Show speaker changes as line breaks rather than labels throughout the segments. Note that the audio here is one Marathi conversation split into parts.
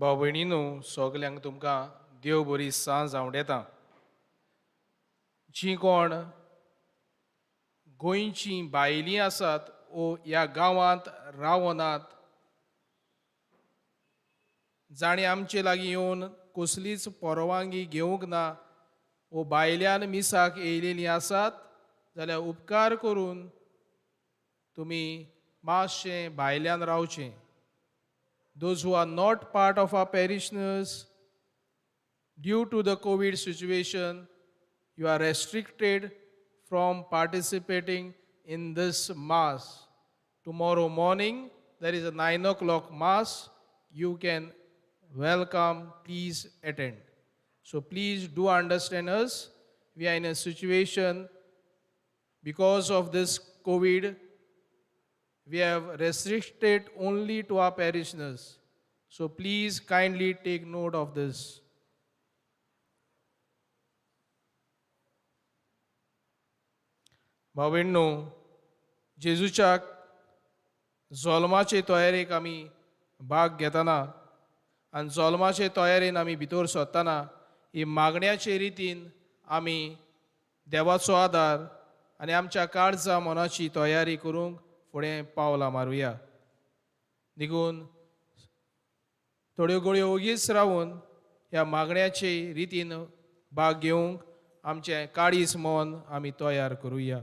भाव भयणीनो सगल्यांक तुमकां देव बरी सांज हांव येता. जीं कोण गोंयचीं भायलीं आसात वो ह्या गांवांत रावनात, जाणीं आमचे लागीं येवन कसलीच परवानगी घेवंक ना वो भायल्यान मिसाक येयलेलीं आसात जाल्यार उपकार करून तुमी मातशें भायल्यान रावचें. Those who are not part of our parishioners, due to the COVID situation, you are restricted from participating in this Mass. Tomorrow morning, there is a 9 o'clock Mass. You can welcome, please attend. So please do understand us. We are in a situation because of this COVID. We have restricted only to our parishioners. So please kindly take note of this. भावेण्णो, जेजूच्या जल्माचे तयारेक आमी भाग घेतना आनी जल्माचे तयारेन आमी भितर सरतना ही मागण्याचे रितीन आमी देवाचो आदार आनी आमच्या काळजा मनाची तयारी करूंक फुडें पावलां मारुया. देखून थोड्यो घडयो ओगीच रावून ह्या मागण्याचे रितीन भाग घेवंक आमचें काळीज मन आमी तयार करुया.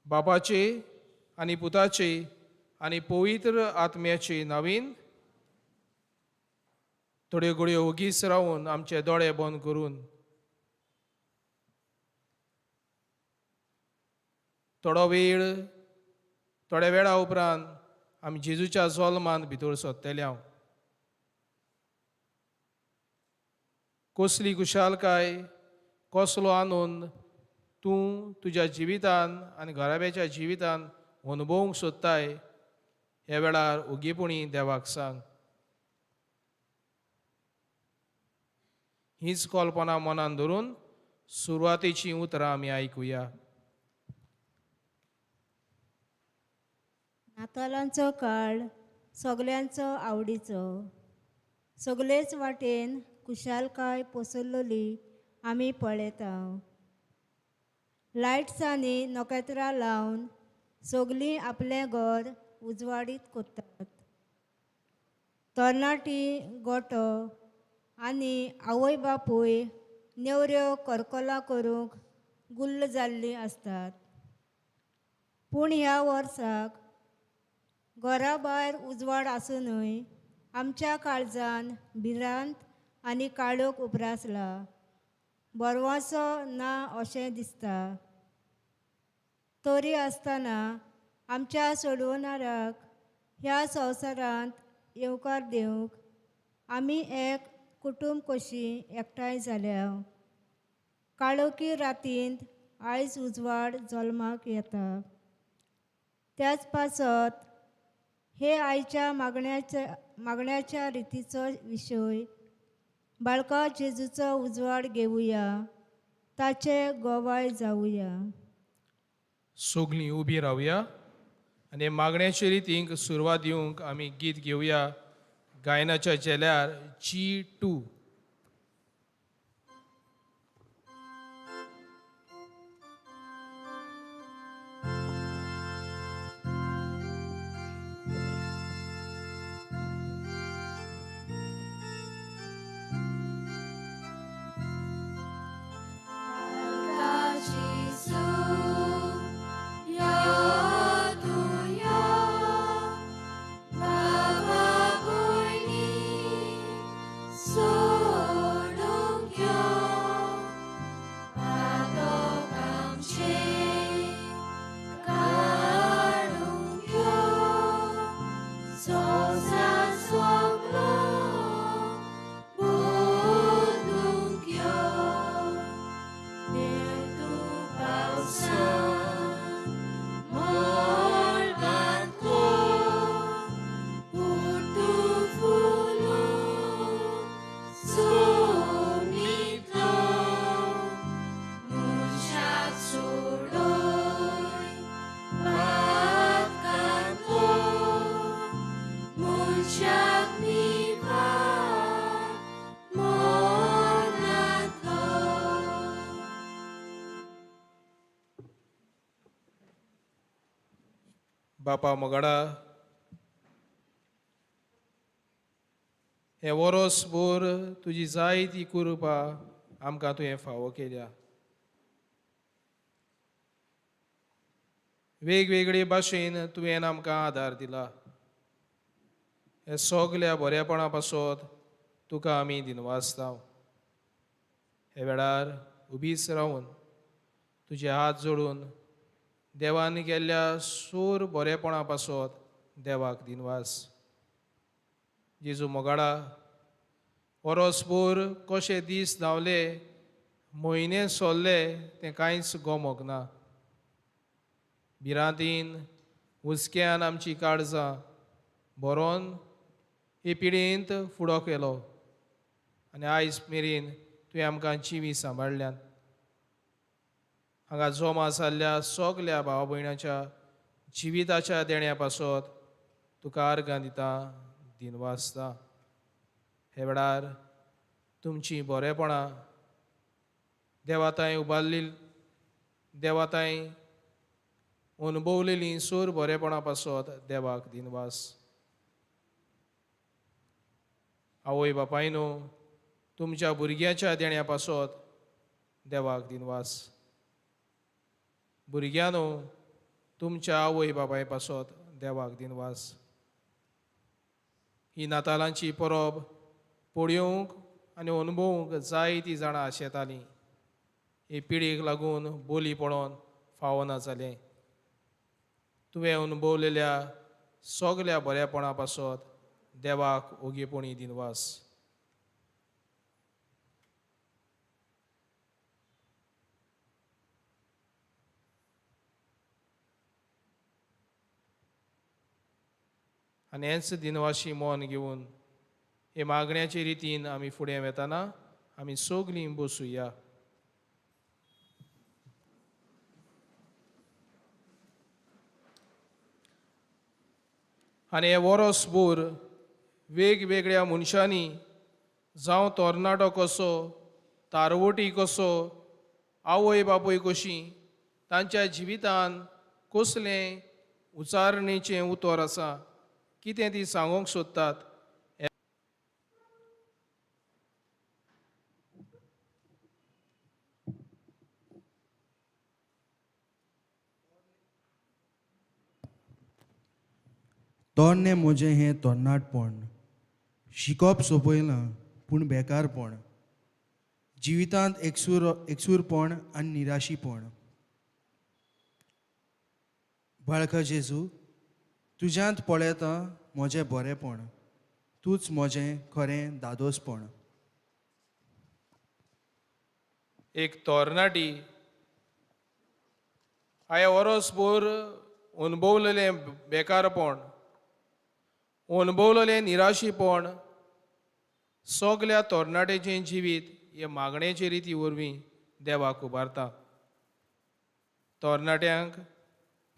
बापाचे आनी पुताचे आनी पवित्र आत्म्याचे नांवीन थोड्यो घडयो ओगीच रावून आमचे दोळे बंद करून थोड्या वेळा उपरांत आमी जेजूच्या जल्मांत भितर सरतले. हांव कसली खुशालकाय, कसलो आनंद तूं तुज्या जिवितान आनी घराब्याच्या जिवितान अनुभवूंक सोदताय ह्या वेळार ओगीपणी देवाक सांग. हीच कल्पना मनान धरून सुरवातेची उतरां आमी आयकुया.
नातालांचो काळ सगल्यांचो आवडीचो. सगळेच वाटेन खुशालकाय पसरलेली आमी पळयता. लायट्सांनी नखेत्रां लावन सगळीं आपलें घर उजवाडीत करतात. तरणाटी गोठो आनी आवय बापूय नेवऱ्यो करकलां करूंक गुल्ल जाल्लीं आसतात. पूण ह्या वर्साक घरा भायर उजवाड आसुनूय आमच्या काळजान भिरांत आनी काळोख उप्रासला. बरवासो ना अशें दिसता. तरी आसतना आमच्या सोडवणाऱ्याक ह्या संवसारांत येवकार दिवंक आमी एक कुटूंब कशीं एकठांय जाल्या. काळोखी रातींत आयज उजवाड जल्माक येता. त्याच पासत हे आयच्या मागण्याच्या रितीचो विशय. बाळका जेजूचो उजवाड घेवया, ताचे गोवाय जावया.
सगळीं उबी रावया आनी मागण्याचे रितींक सुरवात दिवंक आमी गीत घेवया. गायनाच्या चेल्यार G2.
So
बापा मोगाडा हे वरोसभर तुजी जायती कृपा आमकां तुवें फावो केल्या. वेगवेगळे भाशेन तुवें आमकां आदार दिला. हे सगल्या बरेपणा पासत तुका आमी दिनवासताव. हे वेळार उबीच रावन तुजे हात जोडून देवान केल्ल्या सूर बरेपणा पासत देवाक दिनवास. जेजू मोगाडा वरोसभर कशे दीस धांवले, म्हयने सोल्ले तें कांयच गोमोग ना. भिरांतीन हुस्क्यान आमची काळजां भरोवन हे पिडेंत फुडो केलो आनी आयज मेरेन तुवें आमकां जिवी सांबाळल्यात. हांगा जमा जाल्ल्या सगल्या भाव भयणाच्या जिविताच्या देण्या पासत तुका आर्गां दिता, दिनवासता. हे वेळार तुमची बरेपणां देवाताय उबारली, देवाताय अनुभवलेलीं सूर बरेपणा पासत देवाक दिनवास. आवय बापायनो, तुमच्या भुरग्याच्या देण्या पासत देवाक दिनवास. भुरग्यानो, तुमच्या आवय बापाय पासत देवाक दिनवास. ही नातालांची परब पळोवंक आनी अनुभवूंक जायतीं जाणां आशेतालीं. हे पिडीक लागून बोली पडोवन फावो ना जालें. तुवें अनुभवलेल्या सगल्या बरेपणा पासत देवाक ओगेपणी दिनवास. आनी हेंच दिनवाशी मोन घेवन हे मागण्याचे रितीन आमी फुडें वेताना आमी सगलीं बसुया. आनी हे वरोसभर वेगवेगळ्या मनशांनी जावं तरणाटो कसो, तारवटी कसो, आवय बापूय कशी, तांच्या जिवितान कसलें उचारणेचें उतर आसा, कितें ती सांगूंक सोदतात.
तोरणे म्हजें हें तरणाटपण, शिकप सोंपयलां पूण बेकारपण, जिवितांत एकसूरपण आनी निराशीपण. बाळका जेजू, तुज्यांत पळयता म्हजें बरेंपण, तूंच म्हजें खरें दादोसपण.
एक तरणाटी हांवें वरोसभर अनुभवलेलें बेकारपण, अनुभवलेलें निराशीपण, सगल्या तरणाट्याचें जिवीत हे मागणेचे रिती वरवीं देवाक उबारता. तरणाट्यांक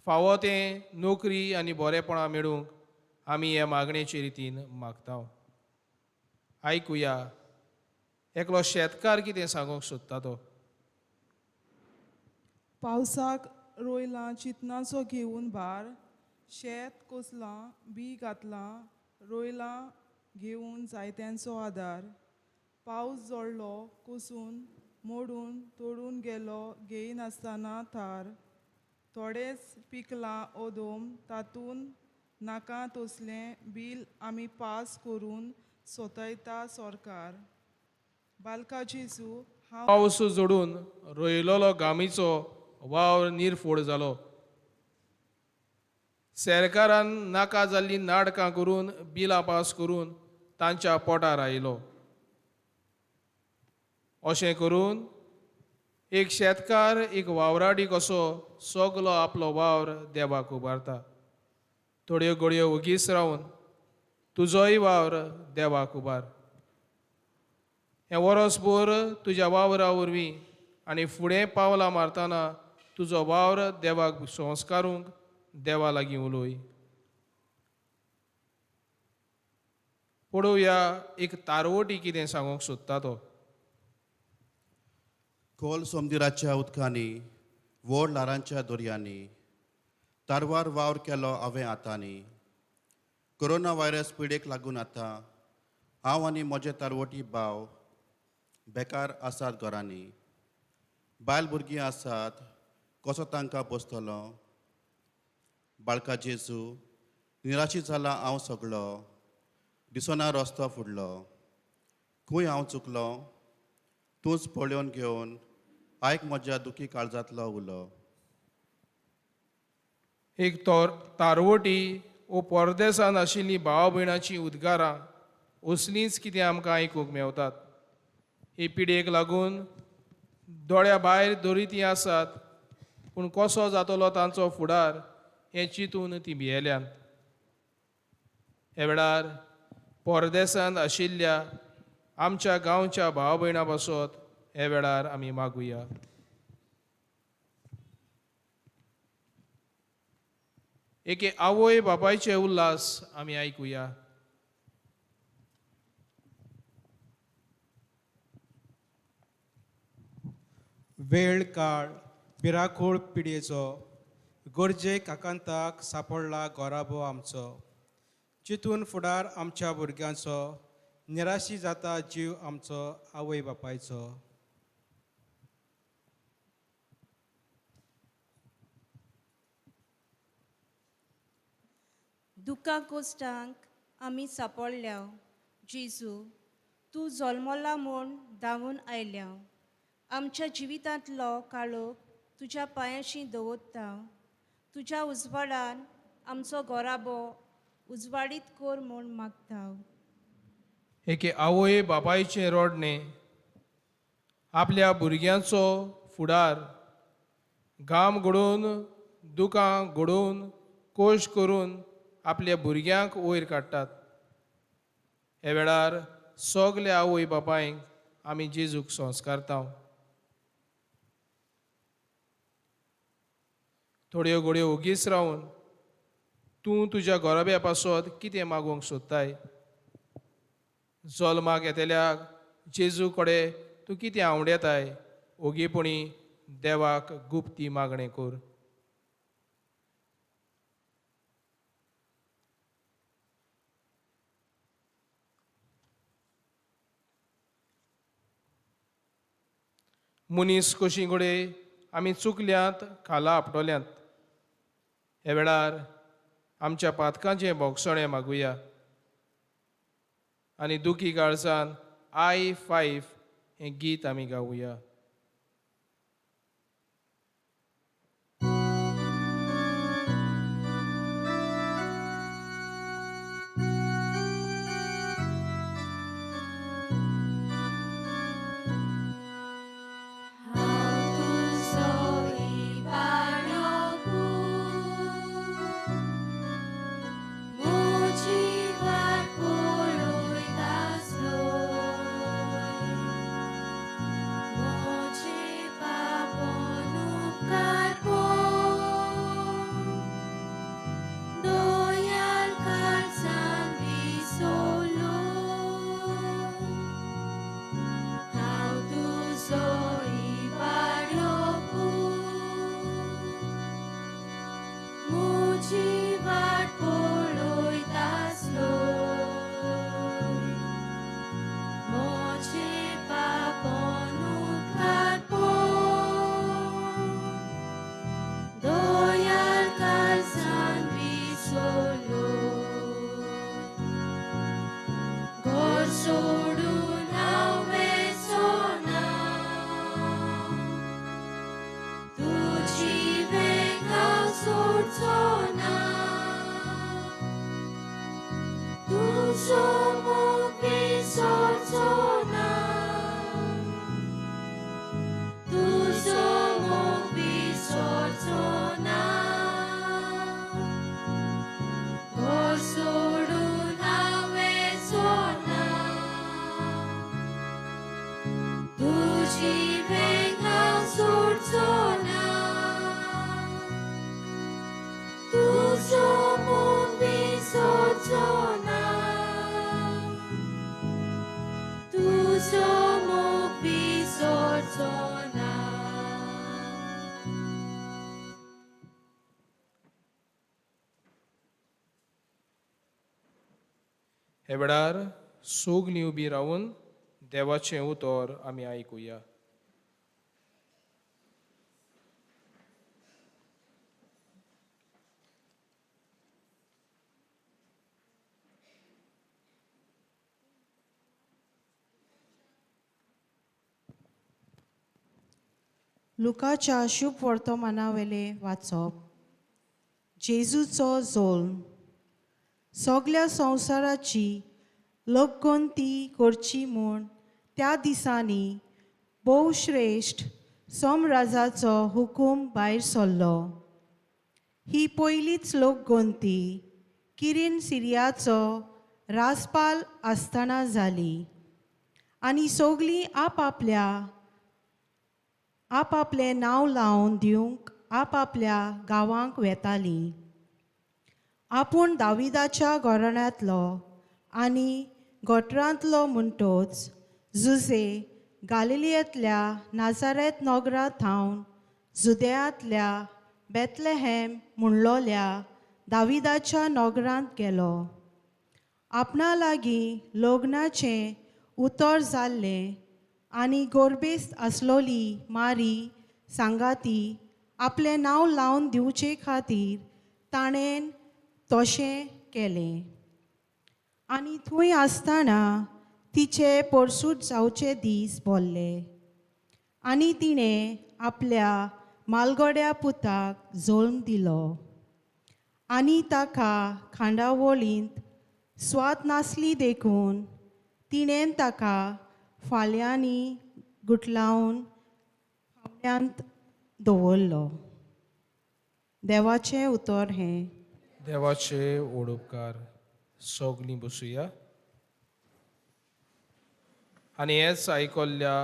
फावो तें नोकरी आनी बरेपणां मेळूंक आमी हे मागणेचे रितीन मागता. आयकुया एकलो शेतकार कितें सांगूंक सोदता तो.
पावसाक रोयलां चिंतनाचो घेवन भार, शेत कोसलां, बी घातलां, रोयलां घेवन जायत्यांचो आदार. पावस जळ्ळो कोसून, मोडून तोडून गेलो घेयनासतना थार. थोडेच पिकलां ओदोम, तातूंत नाका तसलें बील आमी पास करून सोंतयता सरकार. बालका जेजू, हांव
पावस जोडून रोयलोलो गामीचो वावर निर्फोड जालो. सरकारान नाका जाल्लीं नाटकां करून बिलां पास करून तांच्या पोटार आयलो. अशें करून एक शेतकार एक वावराडी कसो सगलो आपलो वावर देवाक उबारता. थोड्यो घडयो ओगीच रावन तुजोय वावर देवाक उबार. हें वरोसभर तुज्या वावरा वरवीं आनी फुडें पावलां मारतना तुजो वावर देवाक संस्कारूंक देवा लागीं उलोय. पळोवया एक तारवटी कितें सांगूंक सोदता तो.
खोल समुद्राच्या उदकांनी, व्हड ल्हारांच्या दर्यांनी, तारवार वावर केलो हांवें आतांनी कोरोना व्हायरस पिडेक लागून आतां हांव आनी म्हजे तारवटी भाव बेकार आसात घरांनी बायल भुरगीं आसात कसो तांकां पोसतलो बाळका जेजू निराशी जाला हांव सगळो दिसना रस्तो फुडलो खंय हांव चुकलो तूंच पळोवन घेवन आयक म्हज्या दुखी काळजांतलो उलो
एक तारवटी वो परदेसान आशिल्लीं भाव भयणांची उद्गारां असलींच कितें आमकां आयकूंक मेवतात हे पिडेक लागून दोळ्या भायर दोरितीं आसात पूण कसो जातलो तांचो फुडार हें चिंतून तीं भियेल्यांत हे वेळार परदेसांत आशिल्ल्या आमच्या गांवच्या भाव भयणां पासत हे वेळार आमी मागुया एके आवय बापायचे उल्हास आमी आयकुया
वेळ काळ भिराखोळ पिडयेचो गरजेक आकांताक सापडला गोराबो आमचो चिंतून फुडार आमच्या भुरग्यांचो निराशी जाता जीव आमचो आवय बापायचो
दुखां कोश्टांक आमी सांपडल्या जेजू तूं जल्मला म्हूण धांवून आयल्या आमच्या जिवितांतलो काळोख तुज्या पांयाशी दवरता तुज्या उजवाडान आमचो गोराबो उजवाडीत कोर म्हूण मागता
एके आवय बापायचें रोडणें आपल्या भुरग्यांचो फुडार घाम घडोवन दुखां घडोवन कोश करून आपल्या भुरग्यांक वयर काडटात हे वेळार सगल्या आवय बापायंक आमी जेजूक संस्कारता थोड्यो घडयो ओगीच रावन तूं तुज्या गोराब्या पासत कितें मागोवंक सोदताय जल्माक येतल्याक जेजू कडेन तूं कितें आवडेताय ओगीपणी देवाक गुप्ती मागणें कर मनीस कशीं घडये आमी चुकल्यांत खाला आपटोल्यांत हे वेळार आमच्या पातकांचें भोगसणें मागुया आनी दुखी काळजान I5 हें गीत आमी गावुया हे वेळार सोगलीं उबी रावून देवाचें उतर आमी आयकुया.
लुकाच्या शुभ वर्तमानावेले वाचप. जेजूचो जोल्म. सगळ्या संवसाराची लोकगोंती करची म्हूण त्या दिसांनी भोव श्रेश्ठ सोमराजाचो हुकूम भायर सरलो. ही पयलीच लोकगोंती किरीन सिरियाचो राजपाल आसतना जाली आनी सगळीं आपआपलें नांव लावन दिवंक आपआपल्या गांवांक वेतालीं. आपूण दाविदाच्या घराण्यांतलो आनी गोठरांतलो म्हणटोच जुजे गालिलियांतल्या नाजारेत नगरांत थावन जुदेयांतल्या बेतलेहेम म्हणलोल्या दाविदाच्या नगरांत गेलो. आपणा लागीं लग्नाचें उतर जाल्लें आनी गोरबेस्त आसलोली मारी सांगाती आपलें नांव लावन दिवचे खातीर ताणें तशें केलें. आनी थंय आसतना तिचे परसूट जावचे दीस भरले आनी तिणें आपल्या मालगड्या पुताक जोल्म दिलो. आनी ताका खांडावळींत स्वाद नासली देखून तिणें ताका फाल्यांनी गुठलावन खावण्यांत दवरलो. देवाचें उतर हें.
देवाचे ओडुपकार. सोगलीं बसुया आनी हेच आयकल्ल्या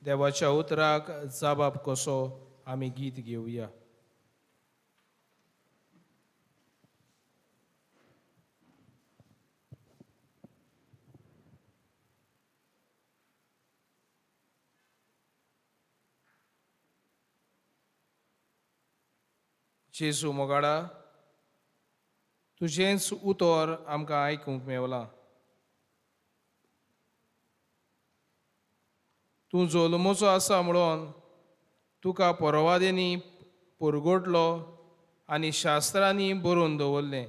देवाच्या उतराक जाबाब कसो आमी गीत घेवया. जेजू मोगाडा, तुजेंच उतर आमकां आयकूंक मेवलां. तूं जोल्मोचो आसा म्हणून तुका परवादेनी परगोटलो आनी शास्त्रांनी बरोवन दवरलें.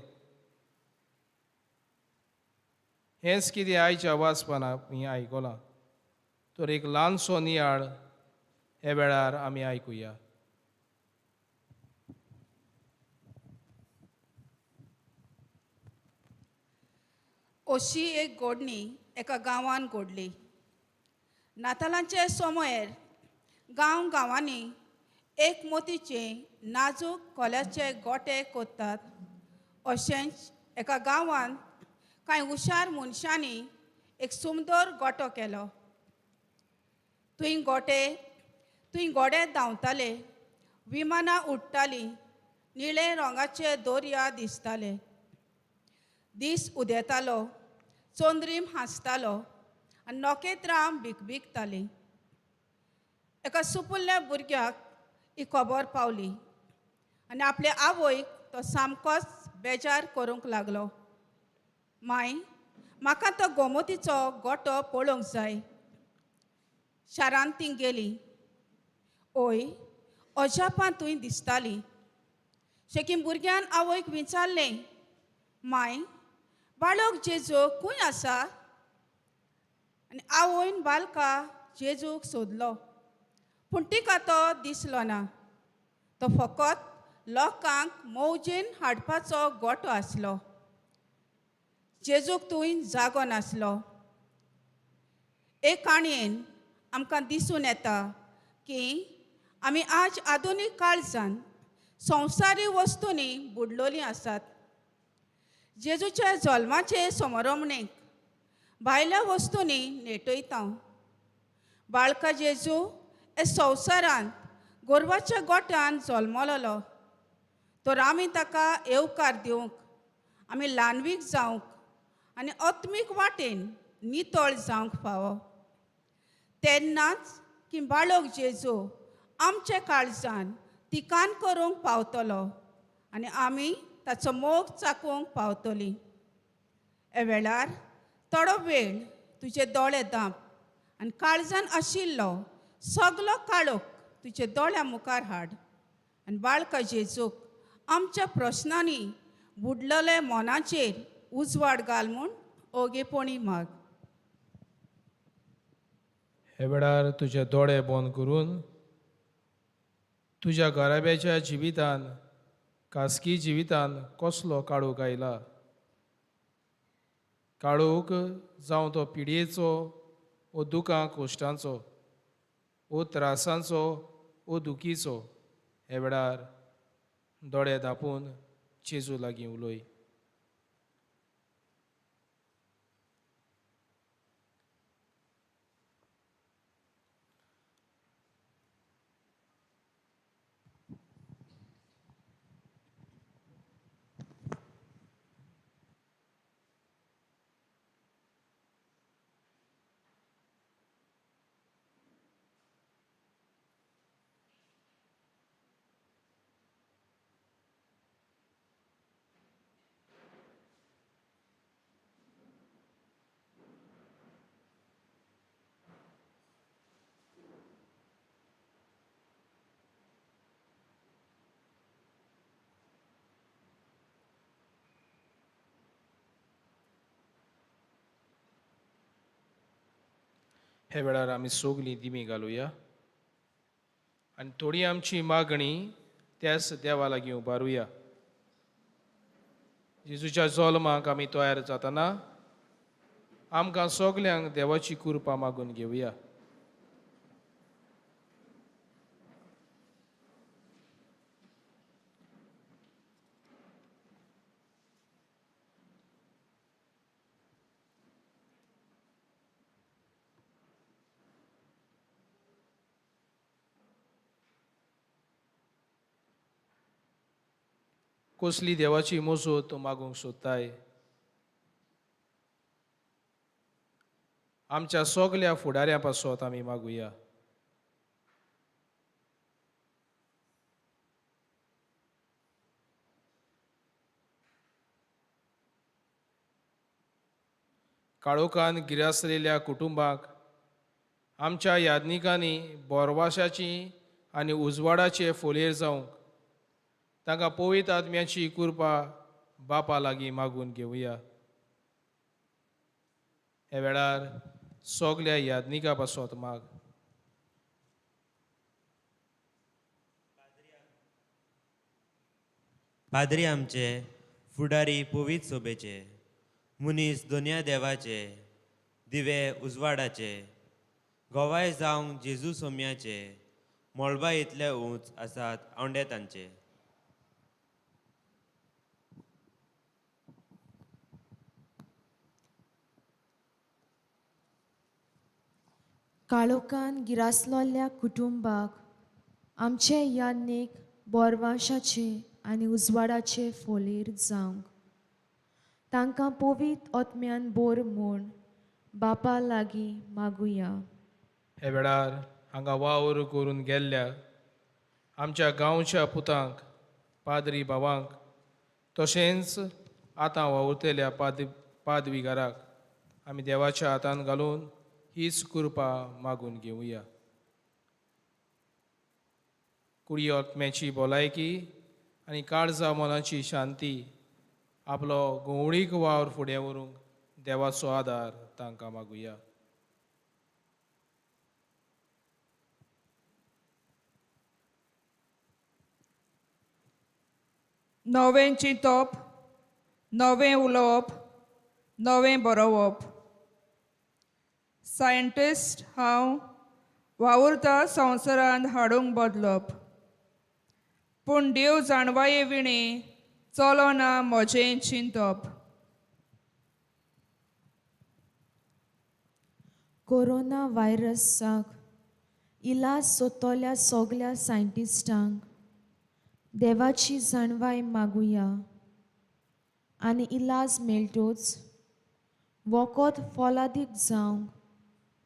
हेंच कितें आयच्या वाचपान आमी आयकलां. तर एक ल्हानसो नियाळ हे वेळार आमी आयकुया.
अशी एक घोडणी एका गांवांत घडली. नातालांचे सोमोर गांवांनी एक मोतीचे नाजूक कोल्याचे गोटे कोत्तात. अशेंच एका गांवांत कांय हुशार मनशांनी एक सुंदर गोटो केलो. थंय गोडे धांवताले, विमानां उडटालीं, निळे रंगाचे दर्या दिसताले. दीस उदेतालो, चोंद्रीम हांसतालो आनी नोकेत्रां भिकभिकतालीं. एका सुपुल्ल्या भुरग्याक ही खबर पावली आनी आपल्या आवयक तो सामकोच बेजार करूंक लागलो. माय, म्हाका तो गोमतीचो गोटो पळोवंक जाय. शारांत ती गेली. ओय, अजापां थंय दिसतालीं. शेकीन भुरग्यान आवयक विचारलें, माय, बाळक जेजू खंय आसा? आनी आवयन बालका जेजूक सोदलो, पूण तिका तो दिसलो ना. तो फकत लोकांक मौजेन हाडपाचो गोटो आसलो. जेजूक थंय जागो नासलो. हे काणयेन आमकां दिसून येता की आमी आज आधुनीक काळजांत संवसारी वस्तूंनी बुडलोलीं आसात. जेजूच्या जल्माचे समारंभणेक भायल्या वस्तूंनी नेटयता. बाळका जेजू हे संवसारांत गोरवाच्या गोठ्यान जल्मलोलो. तर आमी ताका येवकार दिवंक, आमी ल्हानवीक जावंक आनी आत्मीक वाटेन नितळ जावंक फावो. तेन्नाच की बाळक जेजू आमच्या काळजान तिकान करूंक पावतलो आनी आमी ताचो मोग चाखूंक पावतलीं. हे वेळार थोडो वेळ तुजे दोळे दांप आनी काळजान आशिल्लो सगलो काळोख तुजे दोळ्या मुखार हाड आनी बाळका जेजूक आमच्या प्रश्नांनी बुडलेले मनाचेर उजवाड घाल म्हूण ओगेपणी माग.
हे वेळार तुजे दोळे बंद करून तुज्या घराब्याच्या जिवितान खासगी जिवितान कसलो काळोख आयला. काळोख जावं तो पिडयेचो वो दुखां कोश्टांचो वो त्रासांचो वो दुखीचो, हे वेळार दोळे धांपून जेजू लागीं उलय. हे वेळार आमी सोगलीं दिमी घालुया आनी थोडी आमची मागणी त्याच देवा लागीं उबारुया. जेजूच्या जल्माक आमी तयार जातना आमकां सगल्यांक देवाची कृपा मागून घेवया. कसली देवाची मजत मागूंक सोदताय? आमच्या सगल्या फुडाऱ्यां पासत आमी मागुया. काळोखान गिरासलेल्या कुटुंबाक आमच्या यादनिकांनी बोरवाशाची आनी उजवाडाचे फोलेर जावंक तांकां पवित्र आत्म्याची कृपा बापा लागीं मागून घेवया. हे वेळार सगल्या यादनिका पासत माग.
पाद्री आमचे, फुडारी पवित्र सोबेचे, मुनीस दोनया देवाचे, दिवे उजवाडाचे, गोवाय जावंक जेजू सोम्याचे, मोळबा इतले उंच आसात औंडे तांचे.
काळोखान गिरासलोल्या कुटुंबाक आमचे यान्नीक बोरवाशाचे आनी उजवाडाचे फोलेर जावंक तांकां पवित्र आत्म्यान बोर म्हूण बापा लागीं मागुया.
हे वेळार हांगा वावर करून गेल्ल्या आमच्या गांवच्या पुतांक, पाद्री भावांक, तशेंच आतां वावुरतेल्या पादविकाराक आमी देवाच्या हातान घालून हीच कृपा मागून घेवया. कुडी आत्म्याची भलायकी आनी काळजा मनाची शांती आपलो गवळीक वावर फुडें व्हरूंक देवाचो आदार तांकां मागुया.
नवें चिंतप, नवें उलोवप, नवें बरोवप. सायंटिस्ट हांव वावुरता संवसारांत हाडूंक बदलप, पूण देव जाणवाये विणें चलोना म्हजें चिंतप.
कोरोना व्हायरसाक इलाज सोदतल्या सगल्या सायंटिस्टांक देवाची जाणवाय मागुया आनी इलाज मेळटोच वखद फलादीक जावंक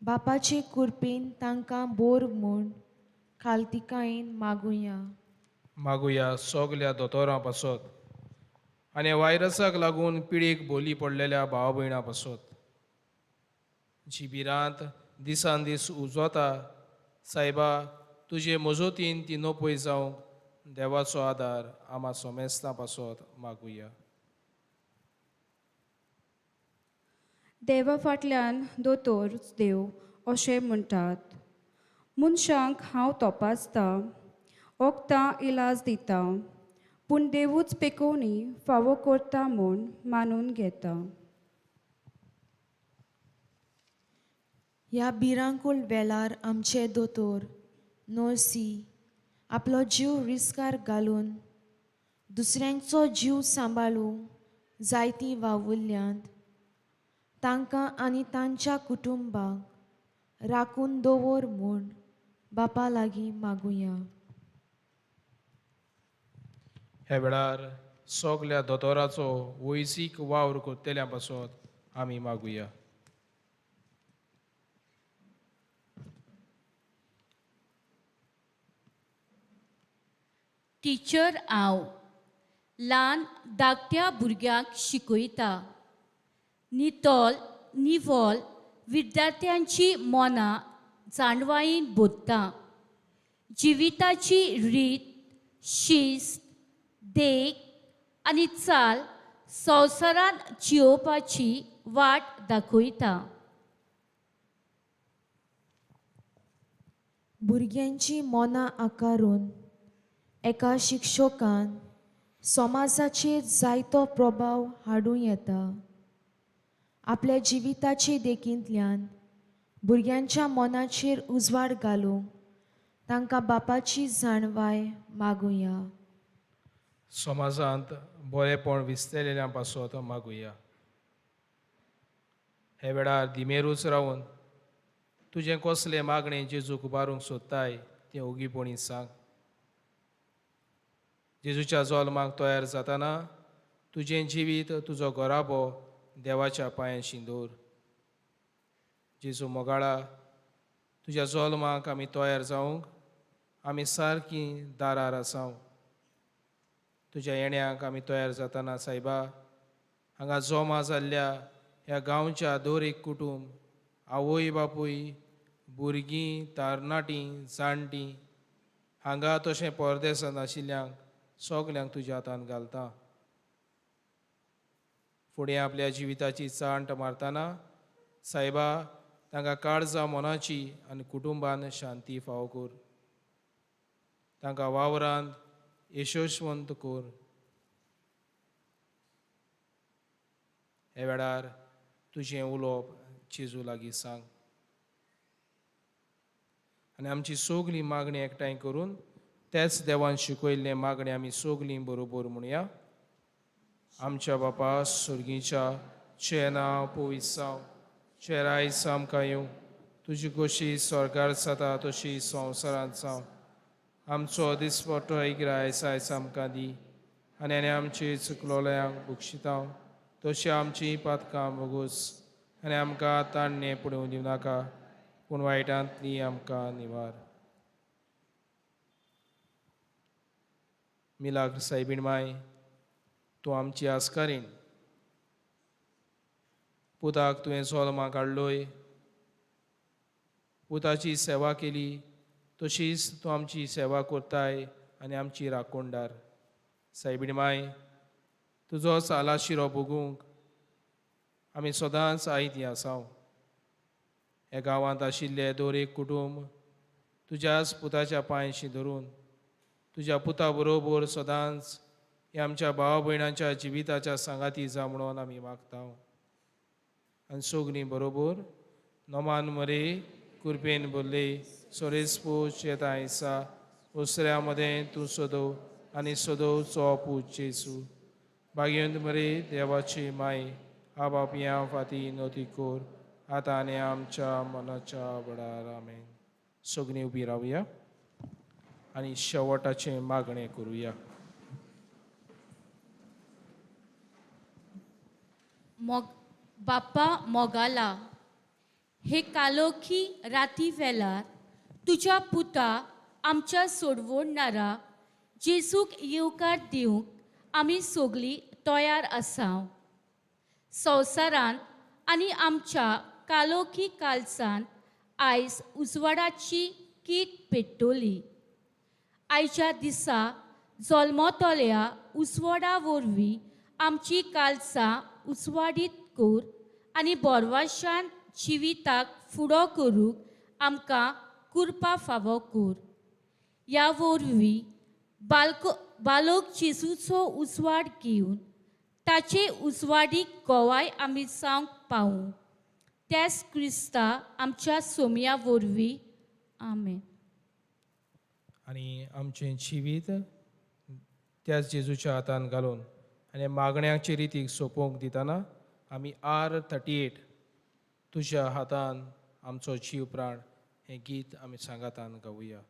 बापाचे कृपेन तांकां बोर म्हूण खालतिकायेन मागुया.
मागुया सगल्या दोतोरां पासत आनी व्हायरसाक लागून पिडीक बोली पडलेल्या भाव भयणां पासत. जिबिरांत दिसान दीस उजवता सायबा तुजे मजोतीन ती नोपय जावंक देवाचो आदार आमा सोमेस्तां पासत मागुया.
देवा फाटल्यान दोतोर देव अशें म्हणटात, मनशांक हांव तपासतां, वखदां इलाज दितां, पूण देवूच पेकोवनी फावो करता म्हूण मानून घेता.
ह्या भिरांकूळ वेळार आमचे दोतोर नर्सी आपलो जीव रिस्कार घालून दुसऱ्यांचो जीव सांबाळूंक जायतीं वावुरल्यांत तांकां आनी तांच्या कुटुंबाक राखून दवर म्हूण बापा लागीं मागुया.
ह्या वेळार सगल्या दोतोराचो वैसीक वावर करतल्या पासत आमी मागुया.
टिचर हांव ल्हान धाकट्या भुरग्यांक शिकयता. नितोल निवळ विद्यार्थ्यांची मनां जाणवायेन भरता. जिविताची रीत, शिस्त, देख आनी चाल संवसारांत जियोवपाची वाट दाखयता.
भुरग्यांची मनां आकारून एका शिक्षकान समाजाचेर जायतो प्रभाव हाडूं येता. आपल्या जिविताचे देखींतल्यान भुरग्यांच्या मनाचेर उजवाड घालूंक तांकां बापाची जाणवाय मागुया.
समाजांत बरेपण विस्तारलेल्या पासत मागुया. हे वेळार दिमेरूच रावन तुजें कसले मागणें जेजूक उबारूंक सोदताय तें ओगीपणी सांग. जेजूच्या जल्माक तयार जातना तुजें जिवीत तुजो घोराबो देवाच्या पांयांशी दवर. जेजू मोगाळा तुज्या जल्माक आमी तयार जावंक आमी सारकीं दारार आसांव. तुज्या येण्याक आमी तयार जातना सायबा हांगा जमा जाल्ल्या ह्या गांवच्या दर एक कुटुंब, आवय बापूय, भुरगीं, तरणाटीं, जाणटीं हांगा तशें परदेसांत आशिल्ल्यांक सगल्यांक तुज्या हातांत घालता. फुडें आपल्या जिविताची चांट मारतना सायबा तांकां काळजां मनाची आनी कुटुंबान शांती फावो कर. तांकां वावरांत यशस्वंत कर. हे वेळार तुजें उलोवप जेजू लागीं सांग आनी आमची सगली मागणी एकठांय करून तेच देवान शिकयल्ले मागणी आमी सगलीं बरोबर म्हणया. आमच्या बापा सुर्गीच्या चे नांव पवित्र जावं, चे रायज आमकां येवं, तुजी कशी स्वर्गार जाता तशी संवसारांत जावं. आमचो दिसपट्टो इग्राय आयज आमकां दी आनी आमची चुकलोल्यांक बक्षितांव तशी आमची पातकां बोगूस आनी आमकां ताणणे पडूं दिवं नाका पूण वायटांतली आमकां निवार. मिलाग्र सायबीण माय, तूं आमची आस्कारीण. पुताक तुवें जल्माक हाडलोय, पुताची सेवा केली तशीच तूं आमची सेवा करताय आनी आमची राखणदार. सायबीण माय, तुजो सालाशिरो भोगूंक आमी सदांच आयती आसांव. ह्या गांवांत आशिल्ले दर एक कुटुंब तुज्याच पुताच्या पांयशी धरून तुज्या पुता बरोबर सदांच ह्या आमच्या भावा भयणांच्या जिविताच्या सांगाती जा म्हणून आमी मागता. आनी सगलीं बरोबर नोमान मरे कृपेन भरले सोरेस्पूच येता आयसा उसऱ्या मदें तूं सोदो आनी सोदो चोपूच जेसू. भाग्यवंत मरे देवाची माय, आबापियां फाती नोती कोर आतां आनी आमच्या मनाच्या बडार आमेन. सगलीं उबी रावया आनी शेवटाचें मागणें करुया.
बाप्पा मोगाला, हे कालोखी राती वेळार तुज्या पुता आमच्या सोडवणारा जेजूक येवकार दिवंक आमी सगलीं तयार आसांव. संवसारांत आनी आमच्या कालोखी कालसांत आयज उजवाडाची कीक पेट्टोली. आयच्या दिसा जल्मतल्या उजवाडा वरवीं आमची कालसां उजवाडीत कोर आनी बोरवाशान जिविताक फुडो करूंक आमकां कुरपा फावो कोर. ह्या वरवीं बालोक जेजूचो उजवाड घेवन ताचे उजवाडीक गोवाय आमी जावंक पावूं. तेच क्रिस्ता आमच्या सोमया वरवीं. आमेन.
आनी आमचें जिवीत त्याच जेजूच्या हातान घालून आनी मागण्याचे रितीक सोंपोवंक दितना आमी R38 तुज्या हातान आमचो जीव प्राण हें गीत आमी सांगातान गावुया.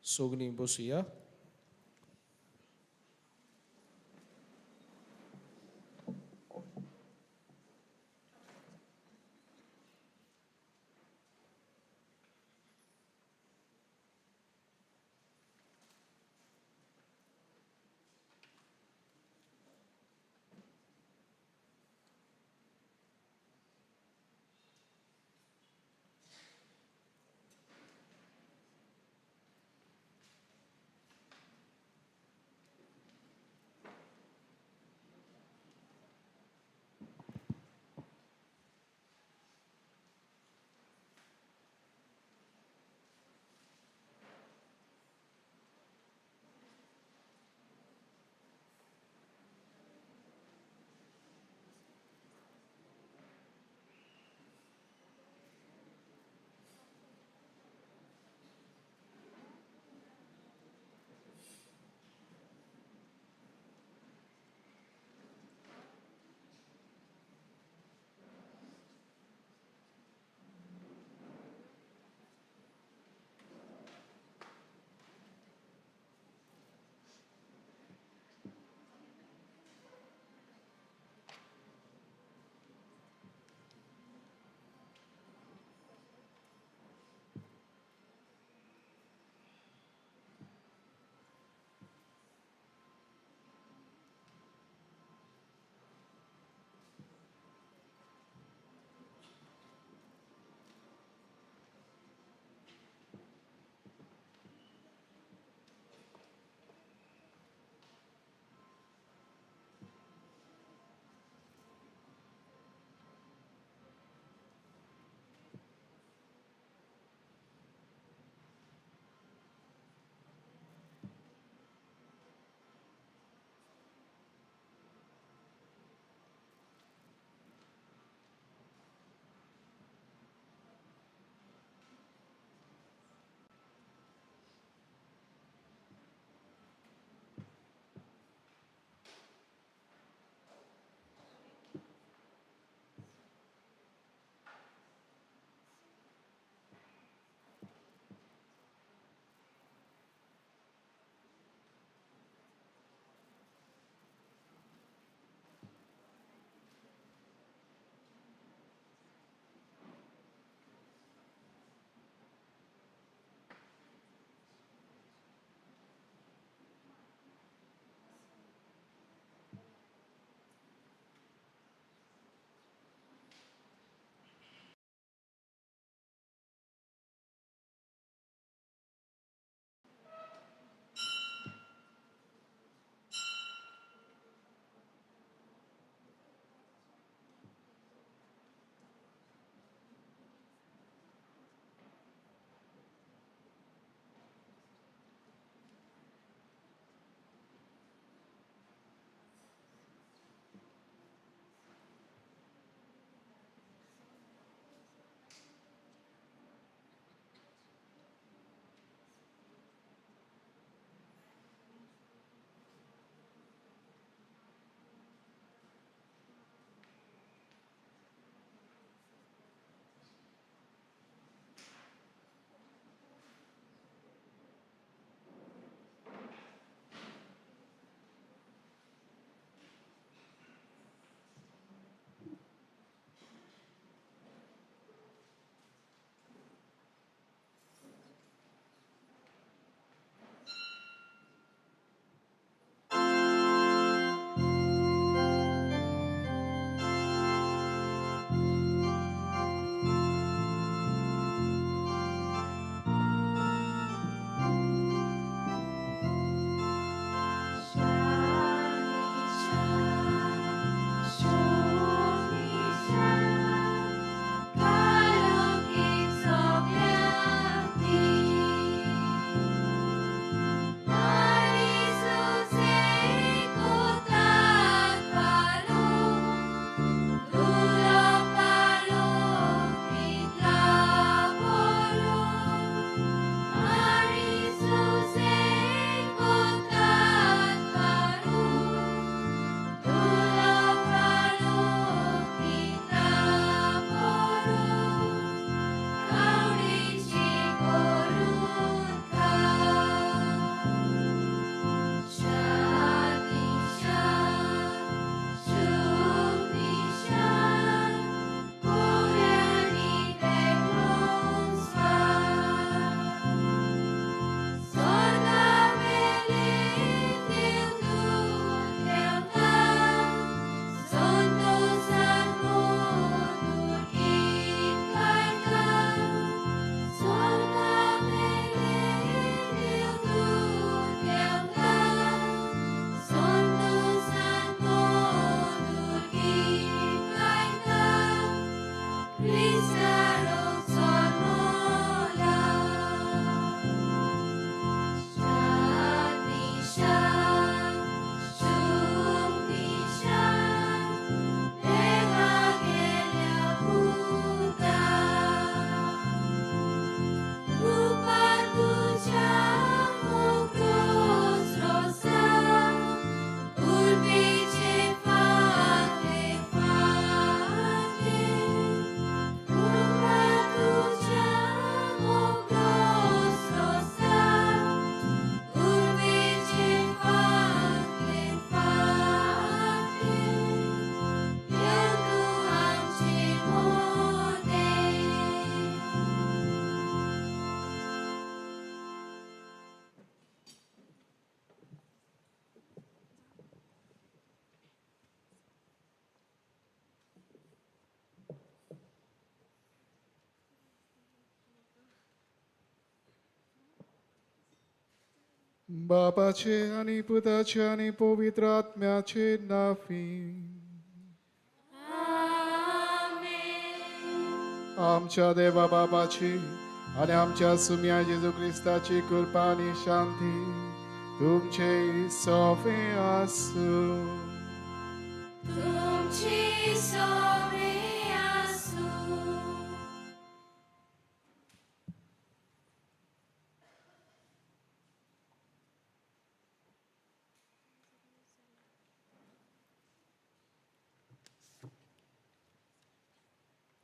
सोगलीं बसुया.
बापाचे आणि पुताचे आणि पवित्र आत्म्याचे नावी. आमच्या देवा बाबाची आणि आमच्या सुम्या जेजू ख्रिस्ताची कृपा आणि शांती तुमचे सोबे आसू.
तुमची सोबे आसू.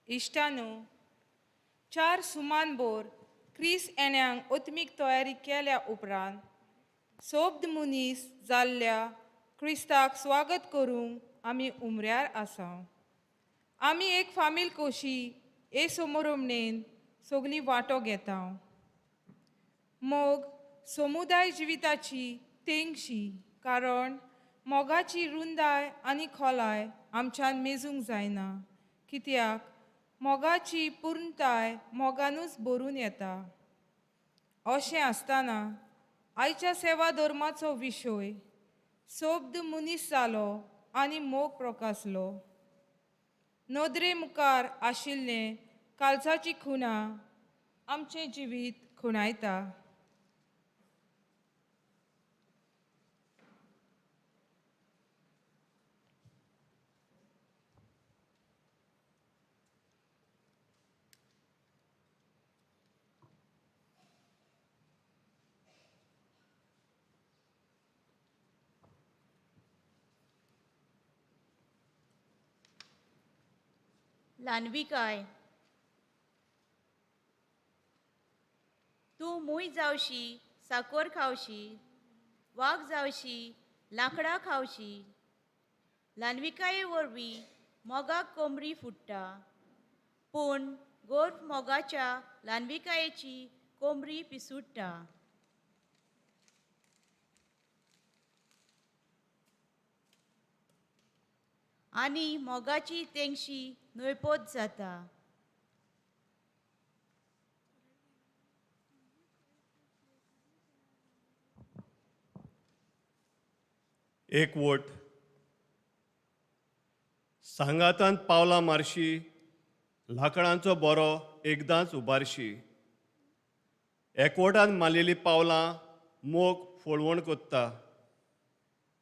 इश्टानो, 4 सुमान बोर क्रिस येण्याक ओत्मीक तयारी केल्या उपरांत सोबद मनीस जाल्ल्या क्रिस्ताक स्वागत करूंक आमी उमऱ्यार आसा. आमी एक फामील कोशी हे समारंभणेन सगळीं वांटो घेता. मोग समुदाय जिविताची तेंगशी, कारण मोगाची रुंदाय आनी खोलाय आमच्यान मेजूंक जायना, कित्याक मोगाची पूर्णताय मोगानूच भरून येता. अशें आसतना आयच्या सेवा धर्माचो विशय सोबद मनीस जालो आनी मोग प्रकाशलो. नदरे मुखार आशिल्लें काळजाची खुणा आमचें जिवीत खुणायता.
ल्हानविकाय. तूं मूय जावशी, साकर खावशी, वाग जावशी, लांकडां खावशी. ल्हानविकाये वरवीं मोगाक कोमरी फुट्टा, पूण गोर मोगाच्या ल्हानविकायेची कोमरी पिसूडटा. आनी मोगाची तेंगशी नोयपोत जाता.
एकवट. सांगातांत पावलां मारशी, लांकडांचो बरो एकदांच उबारशी. एकवटान मारलेलीं पावलां मोग फोळवण कोत्ता,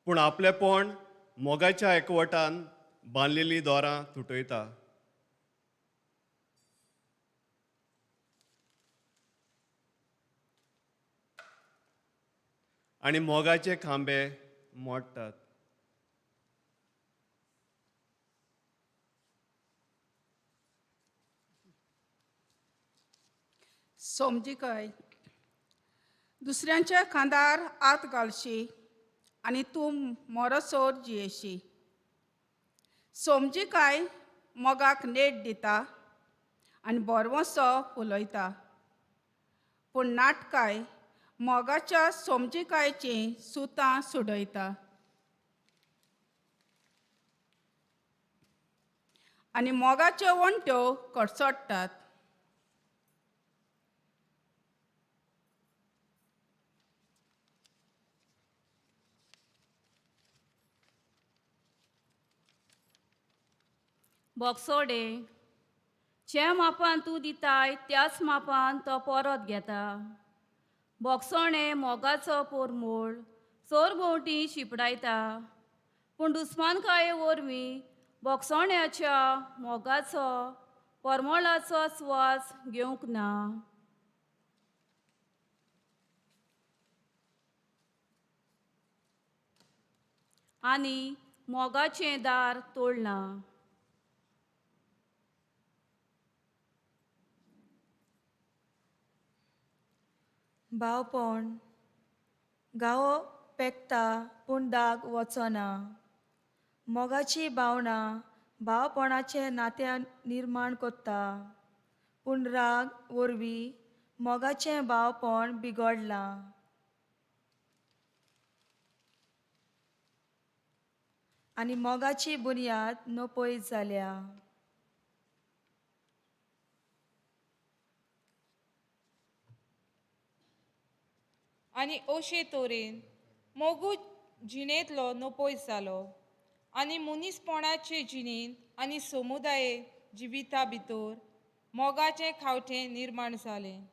पूण आपलेपण मोगाच्या एकवटान बांदलेलीं दोरां तुटयता. आनी मोगाचे खांबे मोडटात.
समजिकाय. दुसऱ्यांच्या खांदार हात घालशी आनी तूं मोरसोर जियेशी. समजिकाय मोगाक नेट दिता आनी बोरवोसो उलयता, पूण नाटकाय मोगाच्या समजिकायचीं सुतां सुडयता. आनी मोगाच्यो वण्ट्यो कडसडटात.
बोगसोडे. जे मापान तूं दिताय त्याच मापान तो परत घेता. बोगसोणें मोगाचो पोरमोळ चोरभोंवटी शिपडायता, पूण दुस्मानकाये वरवीं बोगसोण्याच्या मोगाचो परमोळाचो स्वास घेवंक ना. आनी मोगाचें दार तोडना.
भावपण. गावो पेकता पूण दाग वचना. मोगाची भावना भावपणाचे नातें निर्माण कोत्ता, पूण राग वरवीं मोगाचें भावपण बिगडलां. आनी मोगाची बुनयाद नपयत जाल्या.
आनी अशे तरेन मोगू जिणेंतलो नपयस जालो आनी मनीसपणाचे जिणेंत आनी समुदायीक जिविता भितर मोगाचें खावटें निर्माण जालें.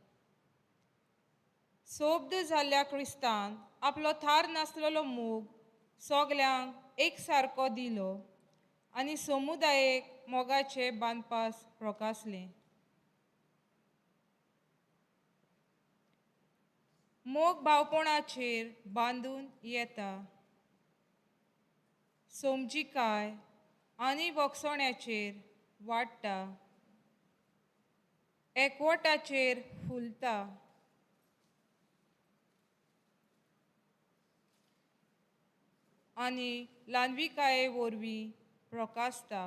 सोब्द जाल्ल्या क्रिस्तान आपलो थार नासलेलो मोग सगल्यांक एक सारको दिलो आनी समुदायेक मोगाचे बांदपास प्रकाशलें. मोग भावपणाचेर बांदून येता. समजिकाय आनी वखसण्याचेर वाडटा. एकवटाचेर फुलता. आनी ल्हानविकाये वरवीं प्रकाशता.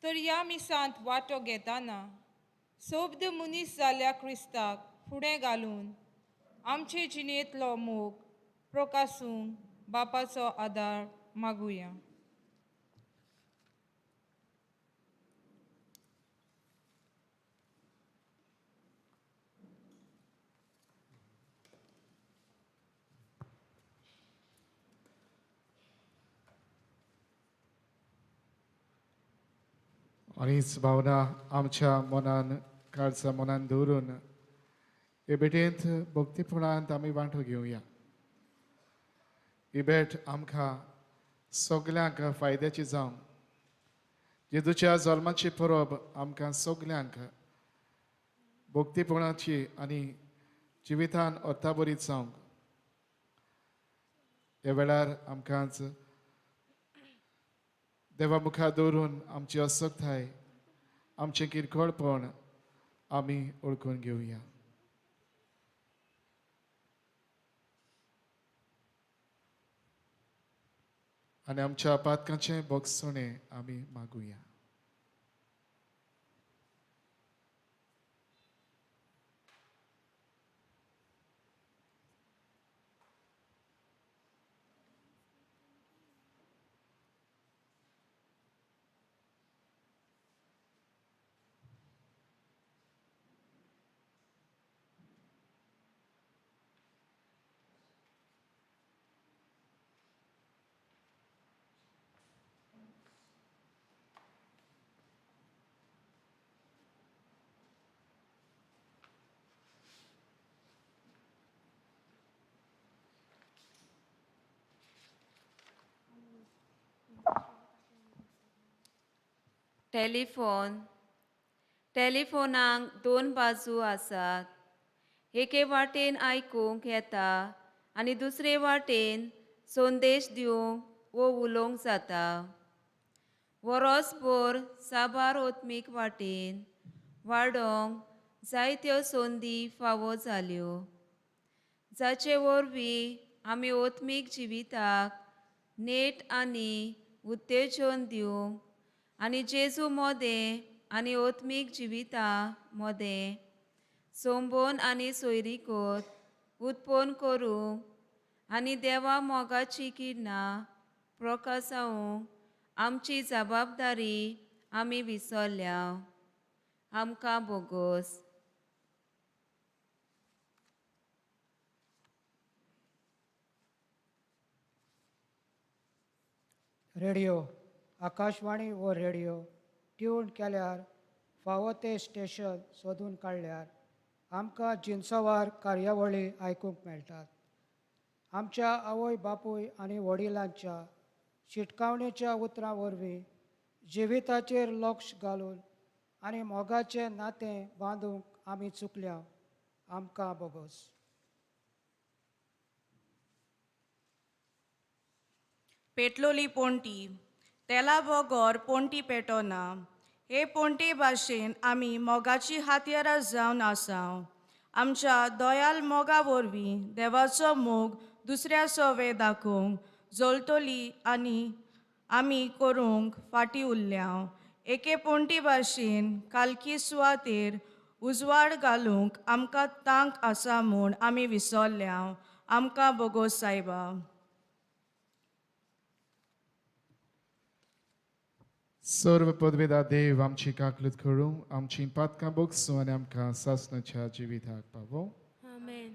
तर ह्या मिसांत वांटो घेतना सोब्द मनीस जाल्ल्या क्रिस्ताक फुडें घालून आमचे जिणेंतलो मोग प्रकाशूंक बापाचो आदार मागुया.
हीच भावना आमच्या मनान काळजा मनान दवरून हे भेटेंत भक्तीपणांत आमी वांटो घेवया. ही भेट आमकां सगल्यांक फायद्याची जावं. जेजूच्या जल्माची परब आमकां सगल्यांक भक्तीपणाची आनी जिवितान अर्थाबरीत जावंक. ह्या वेळार आमकांच देवा मुखार दवरून आमची असक्ताय आमचें किरकोळपण आमी ओळखून घेवया. आनी आमच्या पातकांचें भोगसणें आमी मागुया.
टेलिफोनाक दोन बाजू आसात. एके वाटेन आयकूंक येता आनी दुसरे वाटेन संदेश दिवंक वो उलोवंक जाता. वरोसभर साबार ओत्मीक वाटेन वाडोवंक जायत्यो संदी फावो जाल्यो, जाचे वरवीं आमी ओत्मीक जिविताक नेट आनी उत्तेजन दिवंक आनी जेजू मोदें आनी ओत्मीक जिविता मोदें संबोन आनी सोयरीकोत उत्पन्न करूंक आनी देवा मोगाची किरणां प्रकाशावंक आमची जबाबदारी आमी विसरल्या. आमकां बोगोस.
रेडिओ, आकाशवाणी व रेडिओ ट्यून केल्यार फावो ते स्टेशन सोदून काडल्यार आमकां जिनसवार कार्यावळी आयकूंक मेळटात. आमच्या आवय बापूय आनी वडिलांच्या शिटकावणेच्या उतरां वरवीं जिविताचेर लक्ष घालून आनी मोगाचें नातें बांदूंक आमी चुकल्या. आमकां बोगोस.
पेटलोली पोंटी तेला बोगोर पोंटी पेटोना. हे पोंटे भाशेन आमी मोगाची हातयारां जावन आसाव. आमच्या दोयाल मोगा वरवीं देवाचो मोग दुसऱ्या सोवे दाखोवंक जळटली आनी आमी करूंक फाटीं उरल्या. एके पोंटी भाशेन कालकी सुवातेर उजवाड घालूंक आमकां तांक आसा म्हूण आमी विसरल्या. आमकां बोगोस सायबा.
सर्व पदवेदा देव आमची काकलूत करूं आमची पातकां बोगसूं आनी आमकां सासणाच्या जिविताक पावो.
Amen.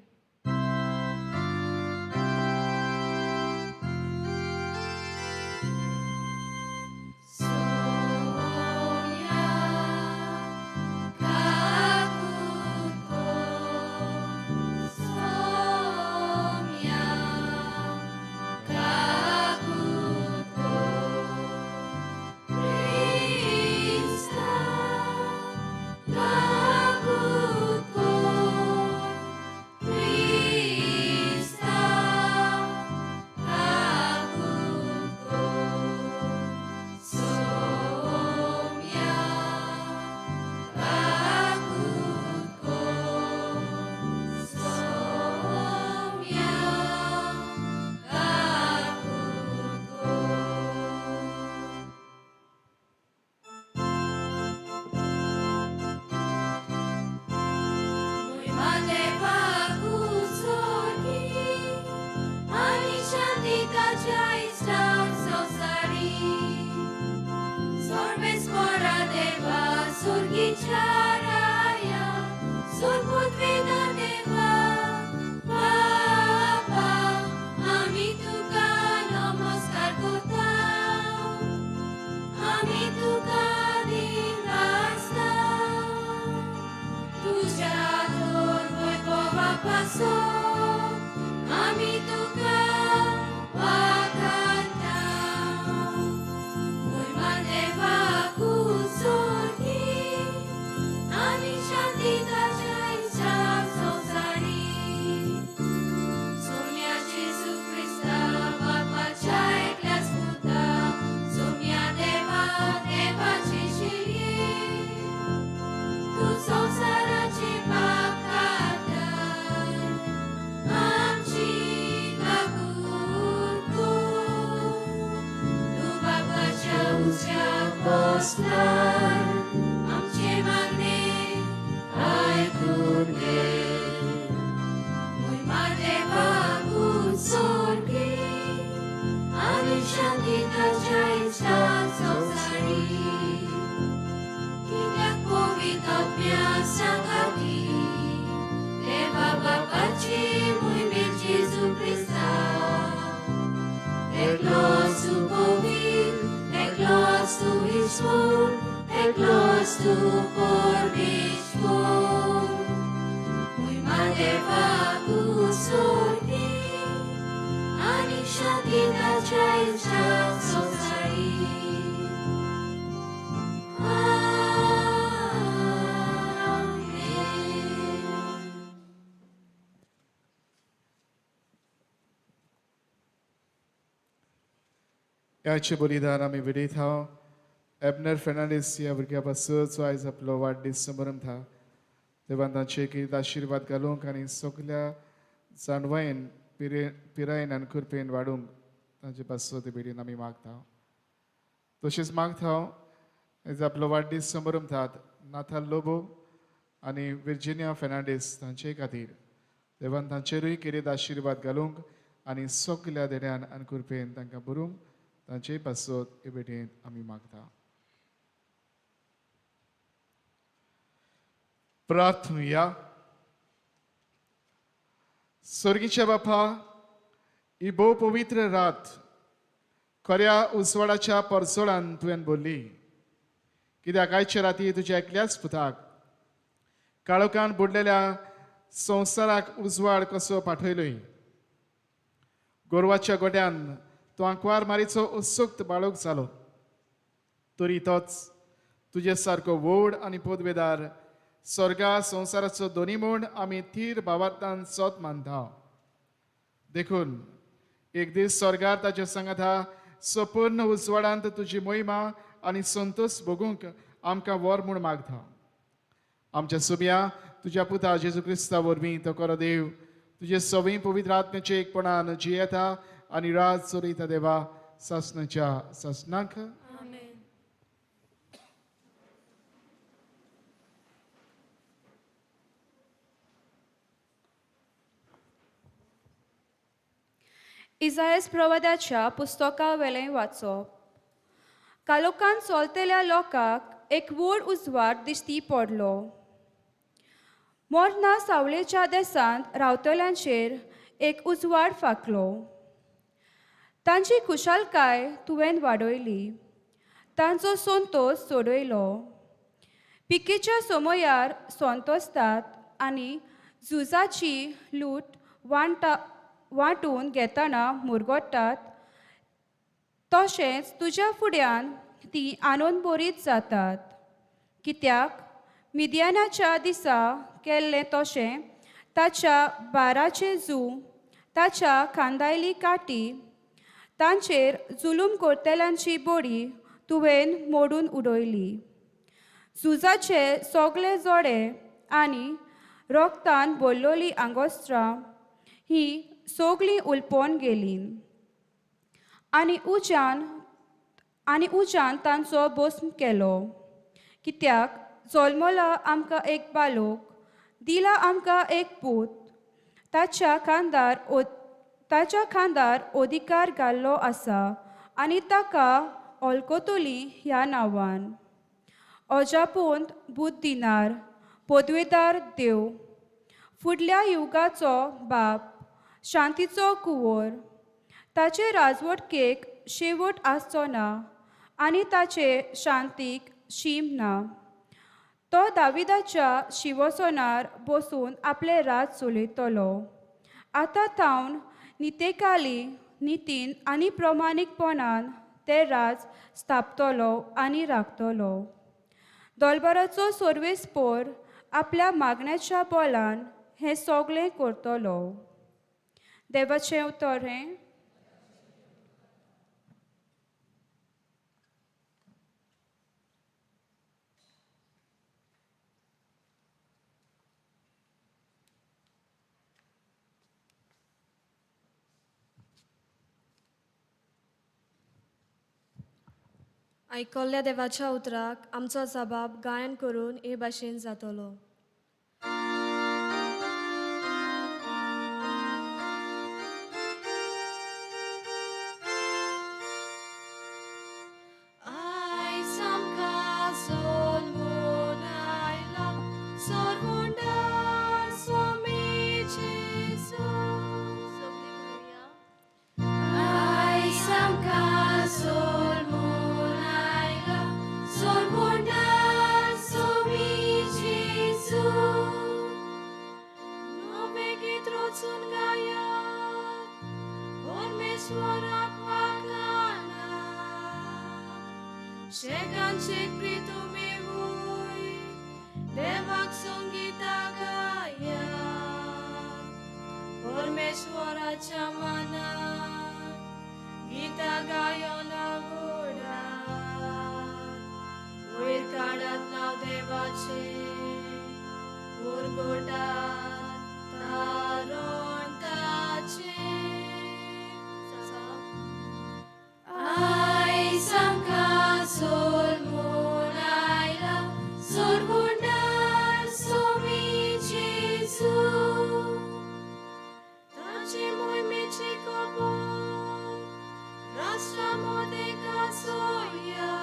याचे बलिदान आमी विडयत हांव एबनर फेर्नांडीस ह्या भुरग्या पासचो आयज आपलो वाडदीस समारंभ था देवान तांचे कितें आशिर्वाद घालूंक आनी सगल्या जाणवायेन पिरायेन आनी कृपेन वाडूंक तांचे पासचो ते बेडीन आमी मागता. तशेंच मागता हांव आयज आपलो वाडदीस समारंभ तात नाथाल लोबो आनी विर्जिनिया फेर्नांडीस तांचे खातीर देवान तांचेरूय कितें आशिर्वाद घालूंक आनी सगल्या देड्यान आनी कृपेन तांकां बरूंक तांचे पासत हे बेटेन आमी मागता. प्रार्थनुया. स्वर्गीच्या बापा ही भोव पवित्र रात खऱ्या उसवाडाच्या परसोळान तुवें बोल्ली कित्याक आयचे राती तुज्या एकल्याच पुताक काळोखान बुडलेल्या संवसाराक उजवाड कसो पाठयलोय. गोरवाच्या गोट्यान तो आंकवार मारीचो उत्सुक्त बाळूक जालो तरी तोच तुजे सारको व्हड आनी पदवेदार स्वर्गा संवसाराचो दोनी म्हूण आमी थीर भावार्थान सोत मानता. देखून एक दीस स्वर्गार ताच्या सांगाता संपूर्ण उजवाडांत तुजी मोहिमा आनी संतोष भोगूंक आमकां वर म्हूण मागता. आमच्या सुब्या तुज्या पुता जेजू क्रिस्ता वरवीं तो खरो देव तुजे सवय पवित्र आत्म्याचे एकपणान जियेता आनी राज चलयता देवा सासणाच्या सासणाक.
इजायास प्रवाद्याच्या पुस्तका वेलें वाचप. कालोखान चलतल्या लोकांक एक व्हड उजवाड दिश्टी पडलो. मोर्ना सावळेच्या देसांत रावतल्यांचेर एक उजवाड फांकलो. तांची खुशालकाय तुवें वाडयली, तांचो संतोश सोडयलो. पिकेच्या समयार संतोसतात आनी झुजाची लूट वांटून घेतना मुरगोडटात, तशेंच तुज्या फुड्यान ती आनंदभरीत जातात. कित्याक मिद्यानाच्या दिसा केल्लें तशें ताच्या बाराचे जू, ताच्या खांदायली काटी, तांचेर जुलूम करतल्यांची बडी तुवें मोडून उडयली. झुजाचे सगळे जोडे आनी रोगतान भरलोली आंगोस्त्रां ही सगळीं उलपोन गेलीं. आनी उज्यान तांचो भस्म केलो. कित्याक जल्मला आमकां एक बालोक, दिला आमकां एक पूत, ताच्या खांदार अधिकार घाल्लो आसा आनी ताका ऑल्कोतोली ह्या नांवान. अजापूंत बुद्ध दिनार, पदवेदार देव, फुडल्या युगाचो बाप, शांतीचो कुंवर, ताचे राजवटकेक शेवट आसचो ना आनी ताचे शांतीक शीम ना. तो दाविदाच्या शिवसोनार बसून आपले राज चलयतलो. आतां तावन नितेखाली नितीन आनी प्रमाणीकपणान ते राज स्थापतलो आनी राखतलो. दोलबाराचो सर्वेस्पोर आपल्या मागण्याच्या बोलान हें सगळें करतलो. देवाचें उतर हें.
आयकल्ल्या देवाच्या उतराक आमचो जबाब गायन करून हे भाशेन जातलो.
देवाक संगीता गाया, परमेश्वराच्या मनात गीता गायना घोडा. वयर काढात नाव देवाचे, उरगोटात तारण ताचे. आयज आमकां सोलमून आयला, सोरगुंडार सोमी जेजू. ताचे मोहिमेची खबर राष्ट्रामध्ये गाजोया,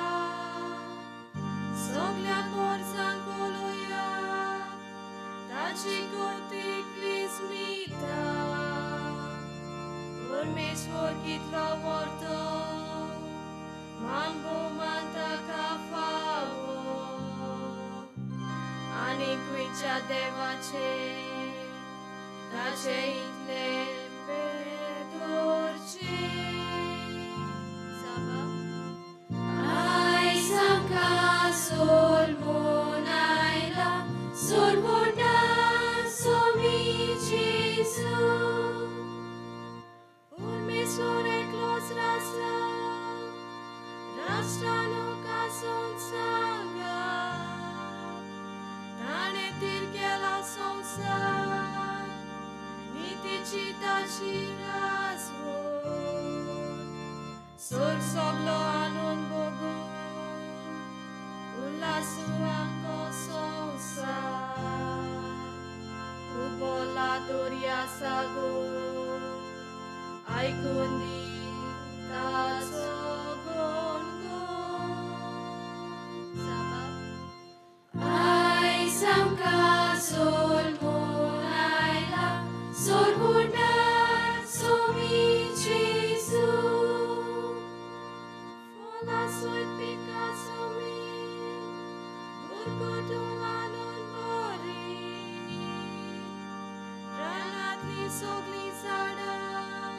सगळ्या मोर्चांक उलोवया. ताची कौतीक विस्मिता, परमेश्वर कितलो व्हरतो, मान भोवमान ताका फावो. आनी खंयच्या देवाचे ताचे इतले बेदोरचे. आयज आमकां सोलमून आयला, सोरगुंडार सोमी जेजू. परमेश्वर एकलोच रासला, राष्ट्रानो कासून सांगा. ताणे तीर केला संवसार, नितीची ताची राजवट. स्वर्ग सगलो आनंद भोगून उल्हासुआंको संवसार. उबोला दर्या सागोर आयकून दी ताचो गुणगुण. उरगोटो आणून बरी रानातली सगळी झाडां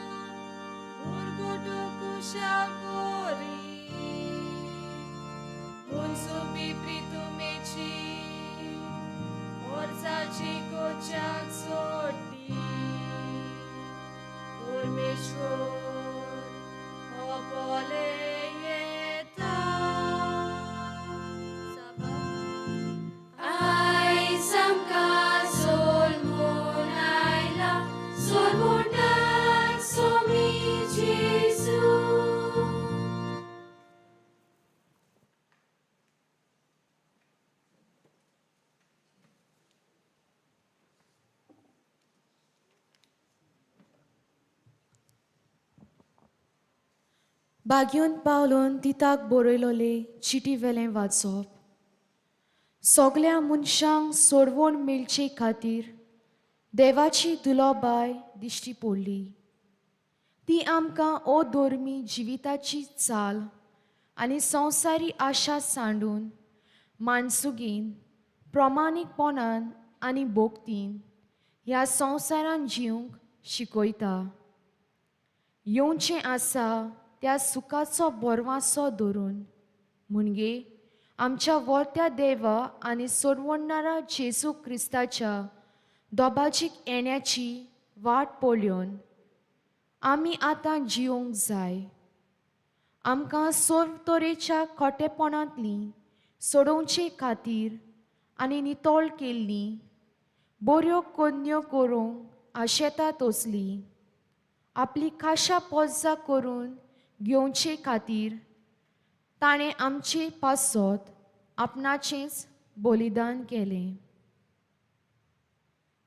उरगोटो कुशाल बरी मुनसुबी प्रितुमेची वर्साची कोच्याक सोडली परमेश्वर अपले येता आयज आमकां सोलमून आयला सोलमुंडाक सोमी जेजू
बागेवन पावलोन तिताक बरयलोले चिटी वेलें वाचप सगल्या मनशांक सोडवण मेळचे खातीर देवाची दुलोबाय दिश्टी पडली ती आमकां अधर्मी जिविताची चाल आनी संवसारी आशा सांडून मानसुगेन प्रमाणीकपणान आनी भोगतीन ह्या संवसारान जिवंक शिकयता येवचें आसा त्या सुखाचो बोरवासो धरून म्हणजे आमच्या वर्त्या देवा आनी सोडवणारा जेजू क्रिस्ताच्या दोबाजीक येण्याची वाट पळोवन आमी आतां जिवंक जाय आमकां सर्व तरेच्या खोटेपणांतली सोडोवचे खातीर आनी नितळ केल्ली बऱ्यो कन्यो करूंक आशेतात असली आपली खाशा पोज्जा करून घेवचे खातीर ताणें आमचे पासत आपणाचेंच बलिदान केलें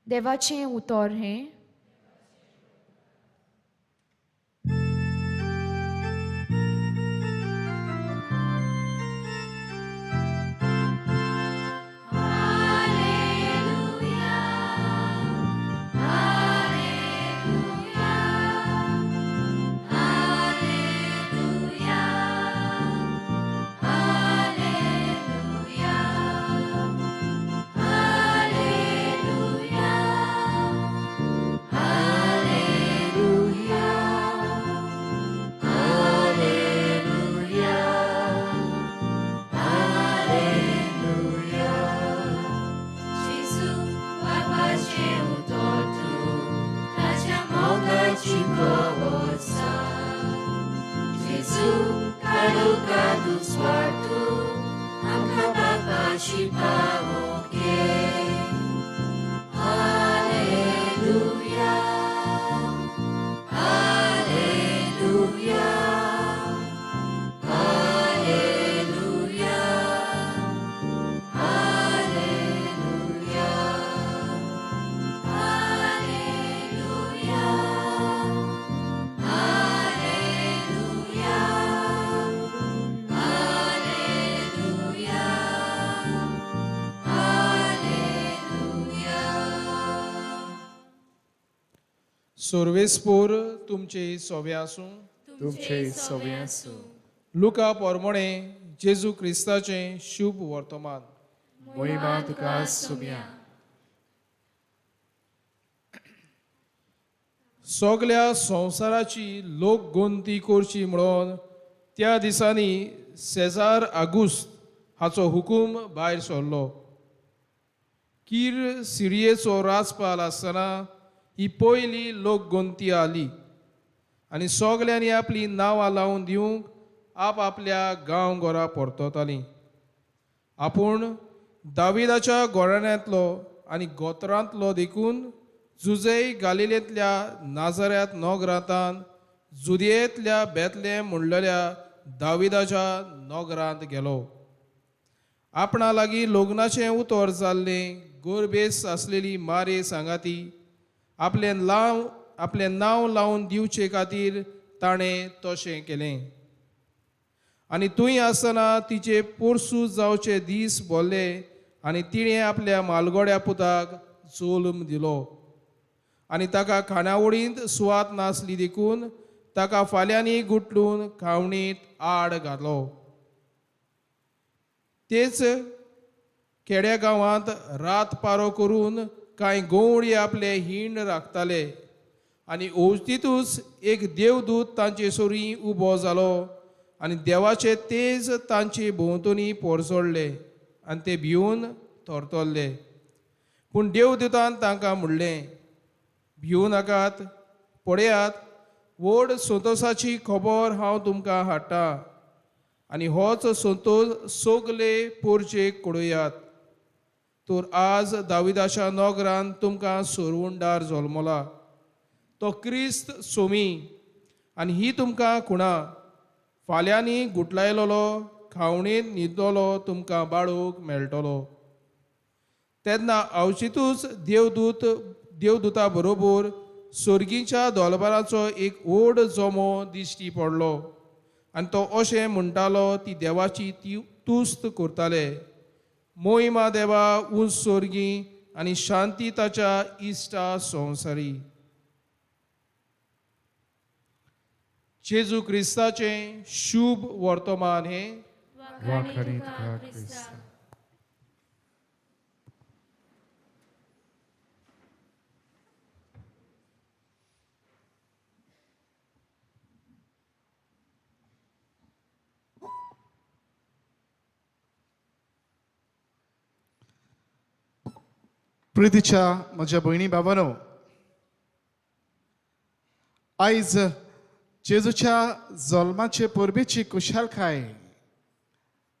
देवाचें उतर हें
सोर्वेस्पोर तुमचे सोवे आसूं
तुमचे सोवे आसूं
लुका पोरमोणे जेजू क्रिस्ताचें शुभ वर्तमान
महिमा तुका सुम्या
सगल्या संवसाराची लोकगोंती करची म्हणून त्या दिसांनी सेजार आगुस्त हाचो हुकूम भायर सरलो कीर सिरियेचो राजपाल आसतना ही पयली लोकगोंती आली आनी सगल्यांनी आपली नांवां लावन दिवंक आपल्या गांव घरां परततालीं आपूण दाविदाच्या घराण्यांतलो आनी गोत्रांतलो देखून जुजय गालिलेंतल्या नाजऱ्यांत नोगरांतान जुदियेंतल्या बेतलेम म्हणलेल्या दाविदाच्या नोगरांत गेलो आपणा लागीं लग्नाचें उतर जाल्लें गोरबेस आसलेली मारे सांगाती आपलें नांव लावन दिवचे खातीर ताणें तशें केलें आनी थंय आसतना तिचे पोरसूं जावचे दीस भोल्ले आनी तिणें आपल्या मालगोड्या पुताक जोल्म दिलो आनी ताका खाणावळींत सुवात नासली देखून ताका फाल्यांनी गुटलून खावणींत आड घालो तेच खेड्या गांवांत रात पारो करून कांय गवळी आपले हिंड राखताले आनी ओवतीतूच एक देवदूत तांचे सोरी उबो जालो आनी देवाचे तेज तांचे भोंवतणी पोरसोडले आनी ते भिवन थरथरले. पूण देवदूतान तांकां म्हणलें, भिवू नाकात, पळयात, व्हड संतोशाची खबर हांव तुमकां हाडटां आनी होच संतोश सगले पोरचेक कळयात. तर आज दाविदाच्या नगरान तुमकां सोरवंडार जल्मला. तो क्रिस्त सोमी आनी ही तुमकां खुणा. फाल्यांनी गुटलायलोलो खावणेंत न्हिदलोलो तुमकां बाळूक मेळटलो. तेन्ना अवचितूच देवदूता बरोबर सर्गीच्या दोलबाराचो एक व्हड जोमो दिश्टी पडलो आनी तो अशें म्हणटालो ती देवाची तुस्त करताले. मोहिमा देवा उंच सर्गी आनी शांती ताच्या इश्टा संवसारी. जेजू क्रिस्ताचें शुभ वर्तमान हे
वाखरीत घा क्रिस्ता. प्रितीच्या म्हज्या भयणी बाबांनो, आयज जेजूच्या जल्माचे परबेची कुशालकाय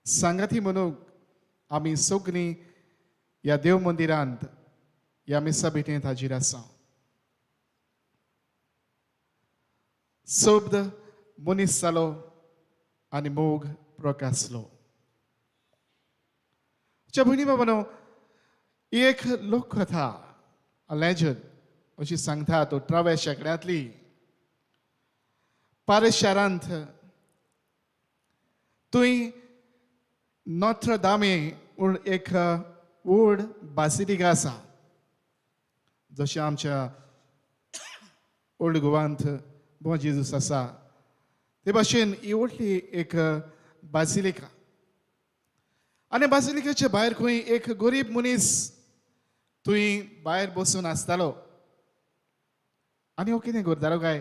सांगाती म्हणून आमी सगळीं ह्या देव मंदिरांत ह्या मिसा भेटेंत हाजीर आसा. शब्द मनीस जालो आनी मोग प्रकाशलो. भयणी बाबांनो, ही एक लोककथा, लेजंड अशी सांगता तो 18व्या शेंकड्यांतली. पारीस शारांत थंय नॉत्र दामे म्हूण एक व्हड बासिलिका आसा. जशें आमच्या ओल्ड गोवांत बॉ जेजूस आसा ते भाशेन ही व्हडली एक बासिलिका. आनी बासिलिकेचे भायर खंय एक गरीब मनीस थंय भायर बसून आसतालो. आनी हो कितें करतालो काय,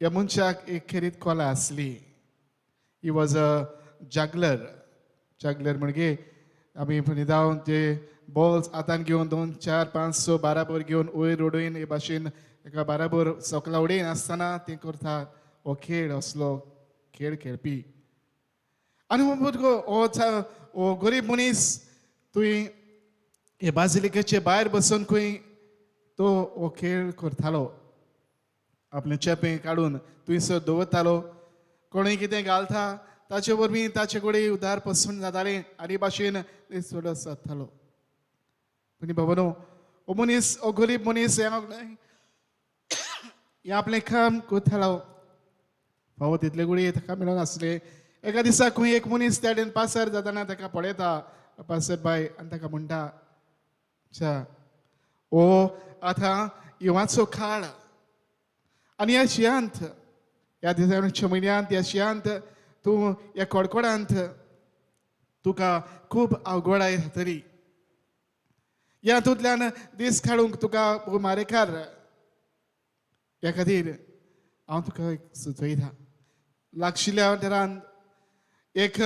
ह्या मनशाक एक खेरीत कला आसली. He was a जागलर. जागलर म्हणजे आमी न्हिदावन ते बॉल्स हातान घेवन 2, 4, 5, 6 बाराबर घेवन वयर उडयन हे भाशेन एका बाराबर सकला उडयन आसतना ते करता हो खेळ, असलो खेळ खेळपी. आनी हो भुरगो हो गरीब मनीस थंय हे बासिलिकेचे भायर बसून खंय तो हो खेळ करतालो. आपलें चेपें काडून थंयसर दवरतालो. कोणूय कितें घालता ताचे वरवीं ताचे कडेन उदार पसून जातालें आनी भाशेन ते सोडत जातालो. पूण बाबानो, हो मनीस, हो गरीब मनीस हे आपलें काम करतालो. फावो तितले कडेन ताका मेळनासलें. एका दिसा खंय एक मनीस त्या कडेन पासर जाताना ताका पळयता, पासर बाय, आनी ताका म्हणटा, ओ आतां युवाचो काळ आनी ह्या शियांत, ह्या दिसाच्या म्हयन्यांत, ह्या शियांत तूं ह्या कडकडांत तुका खूब अवघडाय जातली. ह्या हातूंतल्यान दीस काडूंक तुका मारेकार. ह्या खातीर हांव तुका एक सुचयता. लागशिल्ल्या वाठारांत एक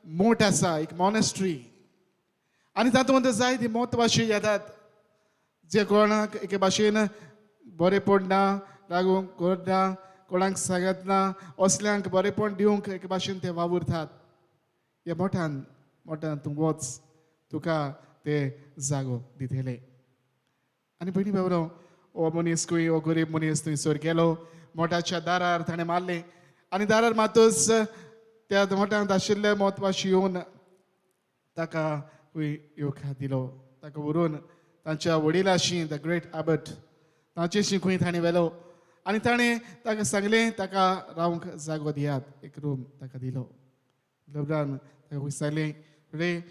मोठ आसा, एक मॉनेस्ट्री, आनी तातूंत जायती म्हत्वाची येतात जे कोणाक एके भाशेन बरें पडना, लागूंक करना, कोणाक सांगत ना, असल्यांक बरेंपण दिवंक एके भाशेन ते वावुरतात. हे मोठान तूं वच, तुका ते जागो दितले. आनी भयणी बाबरो, हो मनीस खंय, हो गरीब मनीस थंयसर गेलो. मोठाच्या दारार ताणें मारलें आनी दारार मातूच त्या मोठांत आशिल्ले म्हत्वाशी येवन ताका खंय येवकार दिलो. ताका व्हरून तांच्या वडिलाशी, द ग्रेट आबट, तांचेशी खंय ताणें व्हेलो आनी ताणें ताका सांगलें ताका रावंक जागो दियात. एक रूम ताका दिलो. उपरांत ताका विचारलें,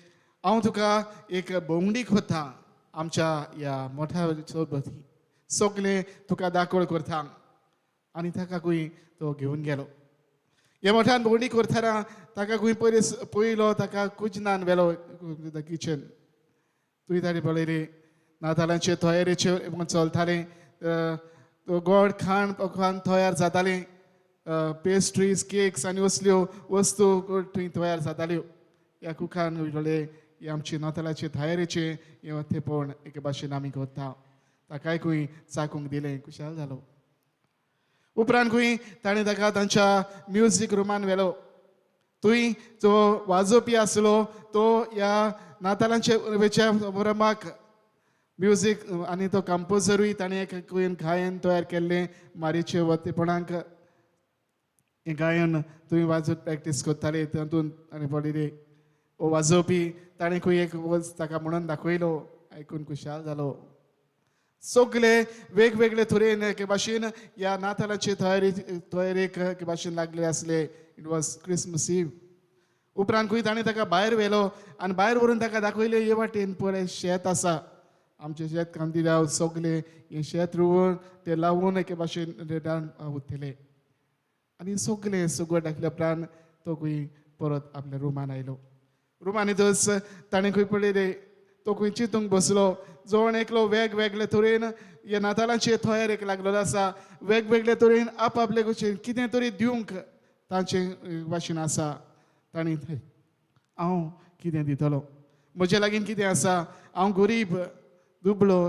हांव तुका एक भोंवडीक वता आमच्या ह्या मोठ्या सोबती, सगलें तुका दाखोळ करता. आनी ताका खंय तो घेवन गेलो. हे मोठ्यान भोंवडी करतना ताका खंय पयलो ताका कुजनान व्हेलो द किचन तुवें ताणें पळयली नातालांचे तयारेचे चलताले गोड खाण पकवान तयार जाताले पेस्ट्रीज केक्स आनी असल्यो वस्तू थंय तयार जाताल्यो ह्या कुकान उलयले हे आमचे नातालाचे तयारेचे हे ते पळोवन एके भाशेन आमी करता ताकाय खंय चाकूंक दिलें खुशाल जालो उपरांत खंय ताणें ताका तांच्या म्युजीक रुमान व्हेलो थंय जो वाजोवपी आसलो तो ह्या नातालांचे समारंभाक म्युजीक आनी तो कंपोजरूय ताणें एक गायन तयार केल्लें मारीचे वतेपणांक हें गायन तुवें वाजोवप प्रॅक्टीस करताले तातूंत ताणें पळयलें हो वाजोवपी ताणें खंय एक वज ताका म्हणून दाखयलो आयकून खुशाल जालो सगळे वेगवेगळे तरेन एके भाशेन ह्या नातालाचे तयारेक एके भाशेन लागले आसले इट वॉज क्रिसमस ईव उपरांत खंय ताणें ताका भायर व्हेलो आनी भायर व्हरून ताका दाखयलें हे वाटेन पळय शेत आसा आमचें शेत कांतिराव सगळे हें शेत रोवन तें लावून एके भाशेन रेडान उरतले आनी सगळे सगळो दाखल्या उपरांत तो खंय परत आपल्या रुमान आयलो रुमान येतच ताणें खंय पळयलें तो खंय चिंतूंक बसलो जोण एकलो वेगवेगळे तरेन हे नातालांचे तयारेक लागलेलो आसा वेगवेगळे तरेन आपआपले कशें कितें तरी दिवंक तांचे भाशेन आसा ताणें हांव कितें दितलो म्हजे लागीं कितें आसा हांव गरीब दुबळो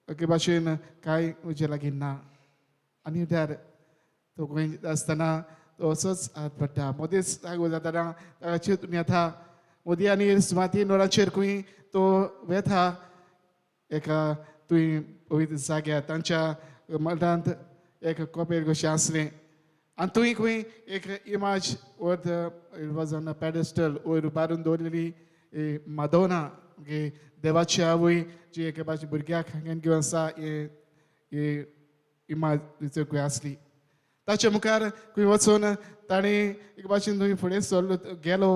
एके भाशेन कांय म्हजे लागीं ना आनी त्यार तो खंय आसतना तो असोच हात पडटा मदींच जातना चिंतून येता मदीं आनी सुवाती नोराचेर खंय तो वेता एका तुवें पळयत जाग्यार तांच्या मठांत एक कोपेर कशें आसलें आनी तुवें खंय एक इमाज वॉज ऑन अ पॅडेस्टल वयर उबारून दवरलेली मादोना देवाची आवय जी एके भाशे भुरग्याक हांगेन घेवन आसा हे इमाज खंय आसली ताचे मुखार खंय वचून ताणें एक भाशेन थंय फुडें सरलो गेलो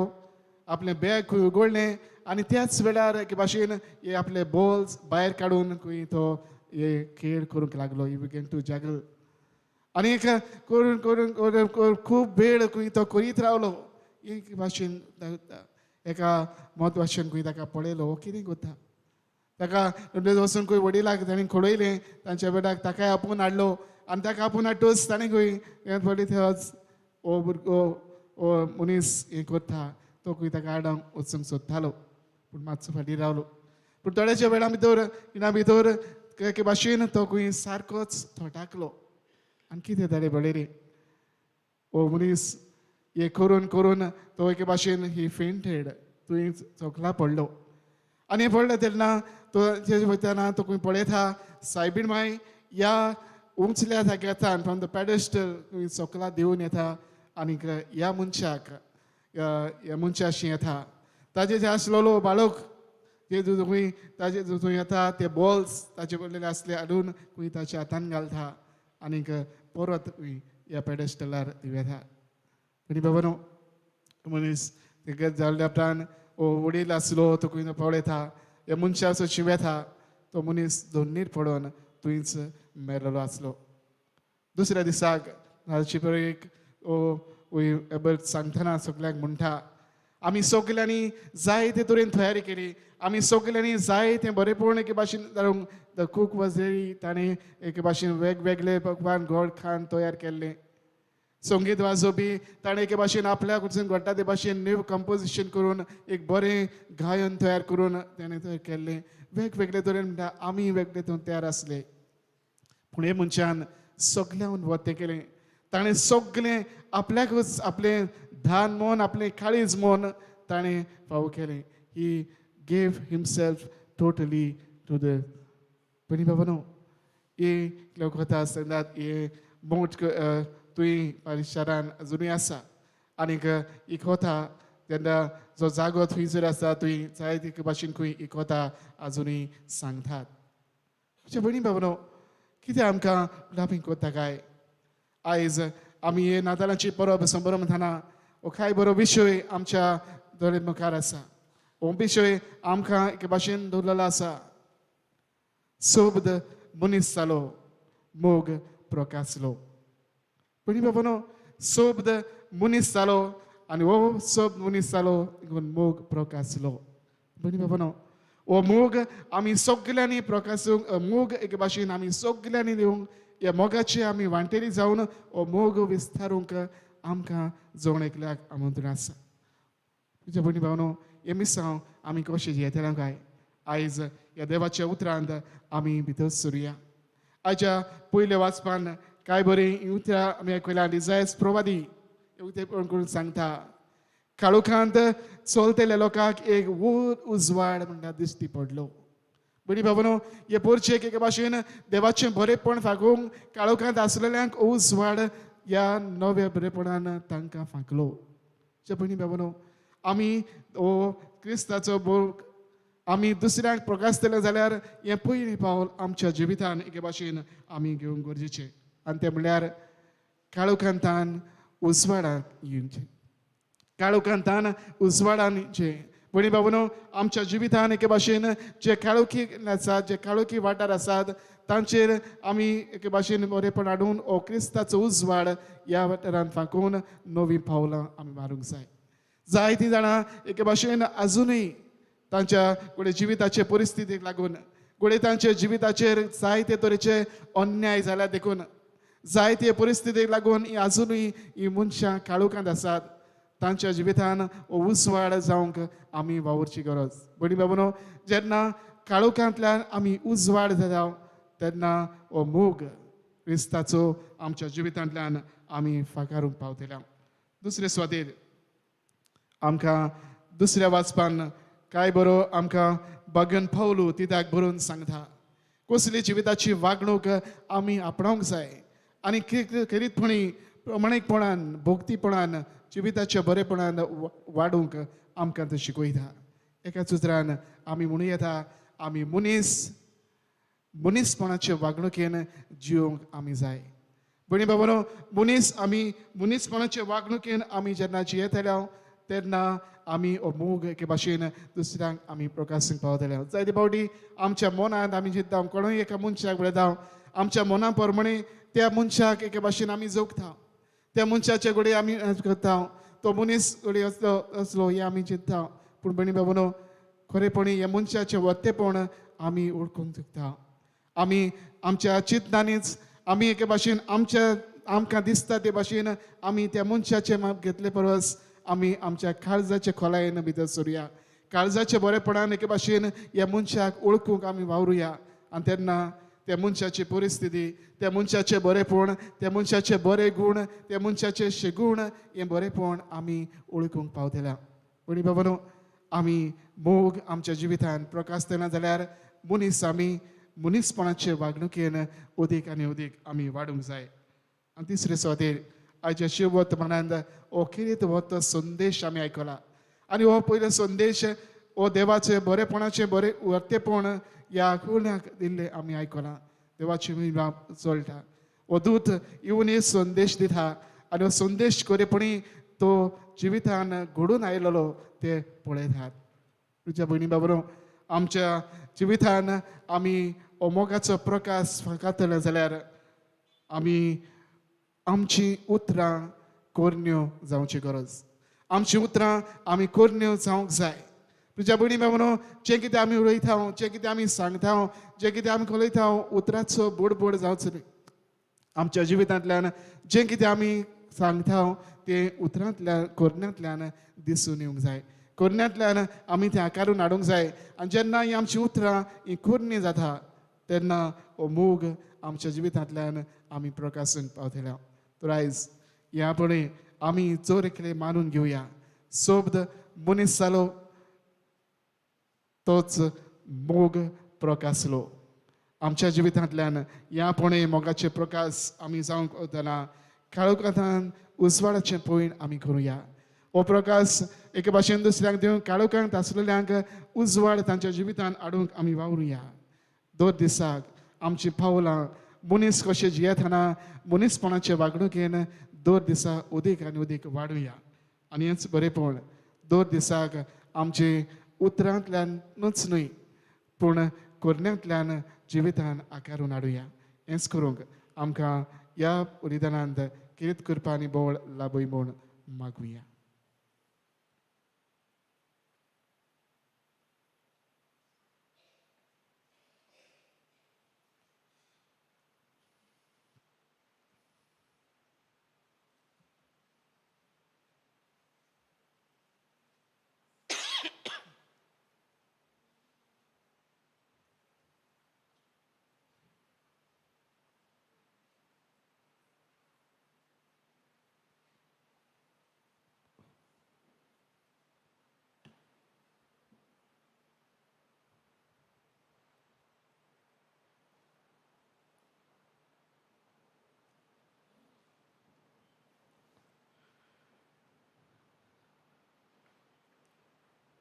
आपलें बॅग खंय उगडलें आनी त्याच वेळार एके भाशेन हे आपले बॉल्स भायर काडून खंय तो हे खेळ करूंक लागलो ही बिगेन टू जगल आनी एक करून करून करून खूब वेळ खंय तो करीत रावलो एक भाशेन एका म्हत्वाचें खंय ताका पळयलो हो कितें करता ताका वचून खंय वडिलाक ताणें खडयलें तांच्या वेळाक ताकाय आपूण हाडलो आनी ताका आपूण हाडटूच ताणें खंय पळय थंयच हो भुरगो हो मनीस हें करता तो खंय ताका हाडूंक वचूंक सोदतालो पूण मातसो फाटीं रावलो पूण थोड्याच्या वेळा भितर एके भाशेन तो खंय सारकोच थोटाकलो आनी कितें ताणें पळयलें हो मनीस हे करून करून तो एके भाशेन ही फेंटेड थंय चोकला पडलो आनी पडलो तेन्ना तो वयताना तो खंय पळयता सायबीण माय ह्या उंचल्या जाग्यार फ्रॉम द पॅडेस्टल खंय चोकला देंवन येता आनीक ह्या मनशाक ह्या मनशाशी येता ताजे जे आसलेलो बाळक ते खंय ताजे थंय येता ते बॉल्स ताचे पडलेले आसले हाडून खंय ताच्या हातान घालता आनीक परत खंय ह्या पॅडेस्टलार येता आनी बाबानो मनीस तें जाल्ल्या उपरांत वडील आसलो तो खंय पळयता ह्या मनशाचो शिव येता तो मनीस दोनीर पडोन थंयच मेलेलो आसलो दुसऱ्या दिसाक रातची पळय सांगतना सगळ्यांक म्हणटा आमी सगल्यांनी जाय ते तरेन तयारी केली आमी सगल्यांनी जाय तें बरेपण एके भाशेन जावंक द कूक वॉज रेडी ताणें एके भाशेन वेगवेगळे पकवान गोड खाण तयार केल्लें संगीत वाजोवपी ताणें एके भाशेन आपल्याक वचून घडटा ते भाशेन न्यू कंपोजिशन करून एक बरें गायन तयार करून ताणें तयार केल्लें वेगवेगळे तरेन म्हणटा आमी वेगळे तयार आसले पूण हे मनशान सगळ्यांक वतें केलें ताणें सगळें आपल्याकूच आपलें धान मोन आपलें काळीज मोन ताणें फावो केलें he gave himself totally to the पण बाबानो ही कथा आसतात हे मोठ तुवें परिशारान अजुनूय आसा आनीक ही कथा तेन्ना जो जागो थंयसर आसा तुवें जाय ते भाशेन खंय ही कथा अजुनूय सांगतात म्हणजे भणी बाबानो कितें आमकां लाभीं करता काय आयज आमी हे नातालांची परब संभ्रमताना हो कांय बरो विशय आमच्या दोळे मुखार आसा हो विशय आमकां एके भाशेन दवरलेलो आसा सोबद मनीस जालो मोग प्रकाशलो पण बाबानो सोबद मनीस जालो आनी हो सब मनीस जालो देखून मोग प्रकाशलो बनी बाबा हो मोग आमी सगल्यांनी प्रकाशूंक मोग एके भाशेन आमी सगल्यांनी दिवंक ह्या मोगाची आमी वांटेली जावन हो मोग विस्तारूंक आमकां जवण एकल्याक आमंत्रण आसा तुज्या भयणी भावनो हे मिसांव आमी कशें जियेतले काय आयज ह्या देवाच्या उतरांत आमी भितर सरुया आयच्या पयल्या वाचपान कांय बरीं उतरां आमी आयकल्या डिझायस प्रवादी उतर करून सांगता काळोखांत चलतेल्या लोकांक एक वूर उजवाड म्हणटा दिश्टी पडलो बरी बाबनो हे पोरचेक एके भाशेन देवाचें बरेपण फागोवंक काळोखांत आसलेल्यांक उजवाड ह्या नव्या बरेपणान तांकां फांकलो भयणी बाबनो आमी हो क्रिस्ताचो बोग आमी दुसऱ्यांक प्रकाशतले जाल्यार हें पयलीं पावल आमच्या जिवितान एके भाशेन आमी घेवंक गरजेचें आनी तें म्हणल्यार काळोखांतान उजवाडाक येवचें काळोखांतान उजवाडान येवचें भयणी बाबनो आमच्या जिवितान एके भाशेन जे काळोखी आसात जे काळोखी वाठार आसात तांचेर आमी एके भाशेन बरेपण हाडून हो क्रिस्ताचो उजवाड ह्या वाठारांत फांकून नवीं पावलां आमी मारूंक जाय जायतीं जाणां एके भाशेन आजुनूय तांच्या फुडें जिविताचे परिस्थितीक लागून फुडें तांच्या जिविताचेर जायते तरेचे अन्याय जाल्यार देखून जायते परिस्थितीक लागून ही आजुनूय ही मनशां काळोखांत आसात तांच्या जिवितान हो उजवाड जावंक आमी वावरची गरज बडी बाबनो जेन्ना काळोखांतल्यान आमी उजवाड जाता तेन्ना हो मोग क्रिस्ताचो आमच्या जिवितांतल्यान आमी फाकारूंक पावतल्या दुसरे सुवातेर आमकां दुसऱ्या वाचपान काय बरो आमकां भगन पावलू तित्याक बरोवन सांगता कसली जिविताची वागणूक आमी आपणावंक जाय आनी खरीतपणी प्रमाणीकपणान भोगतीपणान जिविताच्या बरेपणान वाडूंक आमकां तें शिकयता एकाच उतरान आमी म्हणूं येता आमी मनीसपणाचे वागणुकेन जिवंक आमी जाय भयणी बाबनो आमी मनीसपणाचे वागणुकेन आमी जेन्ना जियेतल्या तेन्ना आमी हो मोग एके भाशेन दुसऱ्यांक आमी प्रकाशूंक पावतले जायते फावटी आमच्या मनांत आमी चिंतता कोणूय एका मनशाक उलयता आमच्या मना प्रमाणे त्या मनशाक एके भाशेन आमी जोगता त्या मनशाचे कडेन आमी करता तो मनीस कडेन असलो हे आमी चिंतता पूण भयणी बाबनो खरेपणी ह्या मनशाचें वर्तेपण आमी ओळखूंक शकता आमी आमच्या चिंतनांनीच आमी एके भाशेन आमकां दिसता ते भाशेन आमी त्या मनशाचें माप घेतले परस आमी आमच्या काळजाच्या खोलायेन भितर सरुया काळजाच्या बरेपणान एके भाशेन ह्या मनशाक ओळखूंक आमी वावरुया आनी तेन्ना त्या मनशाची परिस्थिती त्या मनशाचें बरेपण त्या मनशाचे बरे गूण त्या मनशाचे शेगूण हें बरेपण आमी ओळखूंक पावतल्या भयणी बाबनो आमी मोग आमच्या जिवितान प्रकाशतना जाल्यार आमी मनीसपणाचे वागणुकेन अदीक आनी अदीक आमी वाडूंक जाय आनी तिसरे सुवातेर आयच्या शिव वर्तमानांत हो कितें हो संदेश आमी आयकला आनी हो पयलो संदेश हो देवाचे बरेपणाचे बरे वर्तेपण ह्या कोणाक दिल्ले आमी आयकलां देवाची महिमा चलता हो दूत येवन एक संदेश दिता आनी हो संदेश खरेपणी तो जिवितान घडून आयलेलो ते पळयतात तुज्या भयणी बाबरो आमच्या जिवितान आमी हो मोगाचो प्रकाश फांकतले जाल्यार आमी आमची उतरां कोरण्यो जावची गरज आमची उतरां आमी कोरण्यो जावंक जाय तुज्या भयणी बाबनो जें कितें आमी उलयता जें कितें आमी सांगता जें कितें आमी उलयता उतराचो बोड जावचो न्ही आमच्या जिवितांतल्यान जें कितें आमी सांगता तें उतरांतल्यान कोरण्यांतल्यान दिसून येवंक जाय कोरण्यांतल्यान आमी तें आकारून हाडूंक जाय आनी जेन्ना ही आमची उतरां ही कोरणी जाता तेन्ना हो मोग आमच्या जिवितांतल्यान आमी प्रकाशन पावतल्या तर आयज ह्यापणे आमी चोर एकले मानून घेवया सोबद मनीस जालो तोच मोग प्रकाशलो आमच्या जिवितांतल्यान ह्यापणे मोगाचे प्रकाश आमी जावंक वतना काळोखांत उजवाडाचें पयण आमी करुया हो प्रकाश एके भाशेन दुसऱ्यांक दिवंक काळोखांत आसलेल्यांक उजवाड तांच्या जिवितांत हाडूंक आमी वावरुया दर दिसाक आमची पावलां मनीस कशें जियेतना मनीसपणाचे वागणुकेन दर दिसा अदीक आनी अदीक वाडुया आनी हेंच बरेपण दर दिसाक आमचे उतरांतल्यानूच न्हय पूण कोरण्यांतल्यान जिवितान आकारून हाडुया हेंच करूंक आमकां ह्या बलिदानांत किरीत करपा आनी बोळ लाबय म्हूण मागुया.